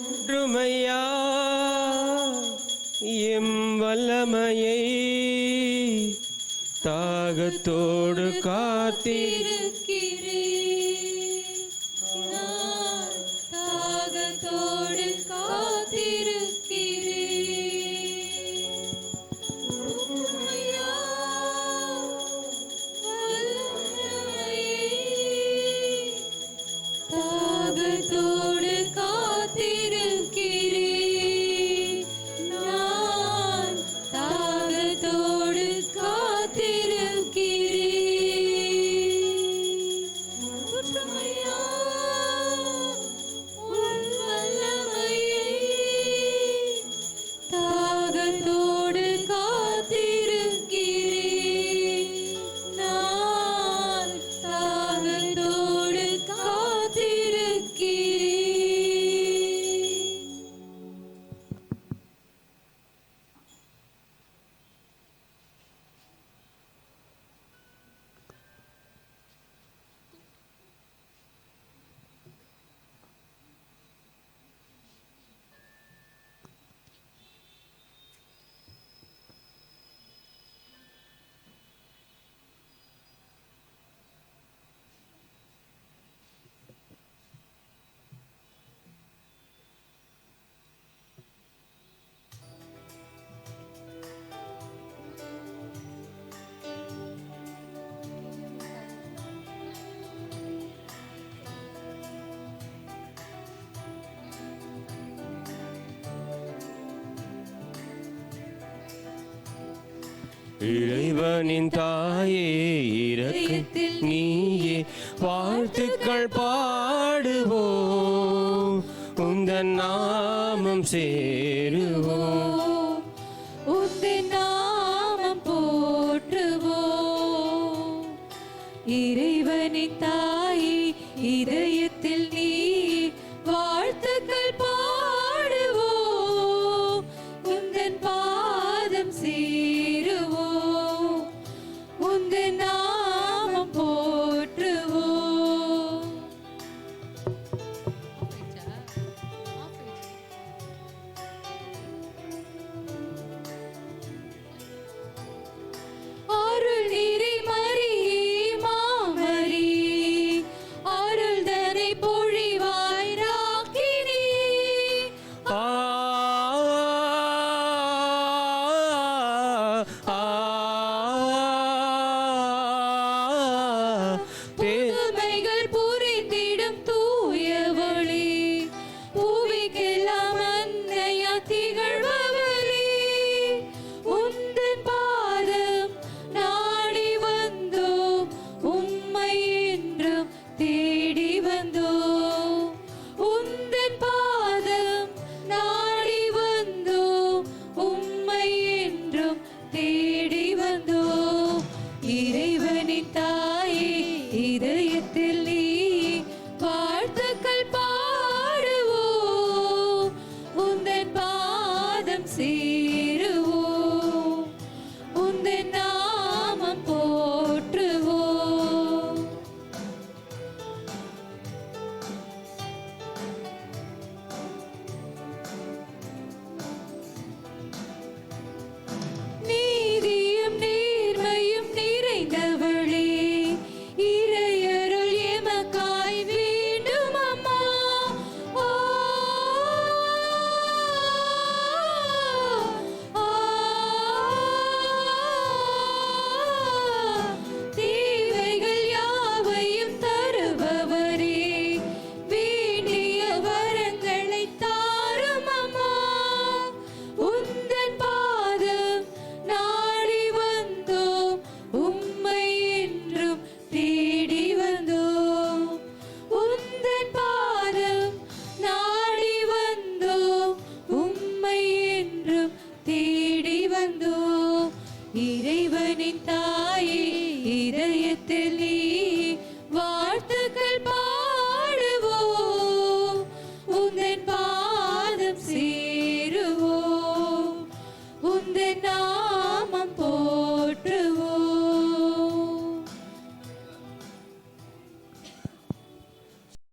ஒற்றுமையா எம் வல்லமையை தாகத்தோடு காத்திருக்கிறேன். நான் தாகத்தோடு காத்திருக்கிறேன். உம்மையா வல்லமையே, தாகத்தோடு காத்திருக்கிறேன். நான் தாகத்தோடு காத்திருக்கிறேன். உம்மையா உன் வல்லமையே, தாகத்தோடு காத்திருக்கிறேன். நான் தாகத்தோடு காத்திருக்கிறேன். இறைவனின் தாயே இறக்கு நீயே வாழ்த்துக்கள் பாடுவோம் உந்தன் நாமம்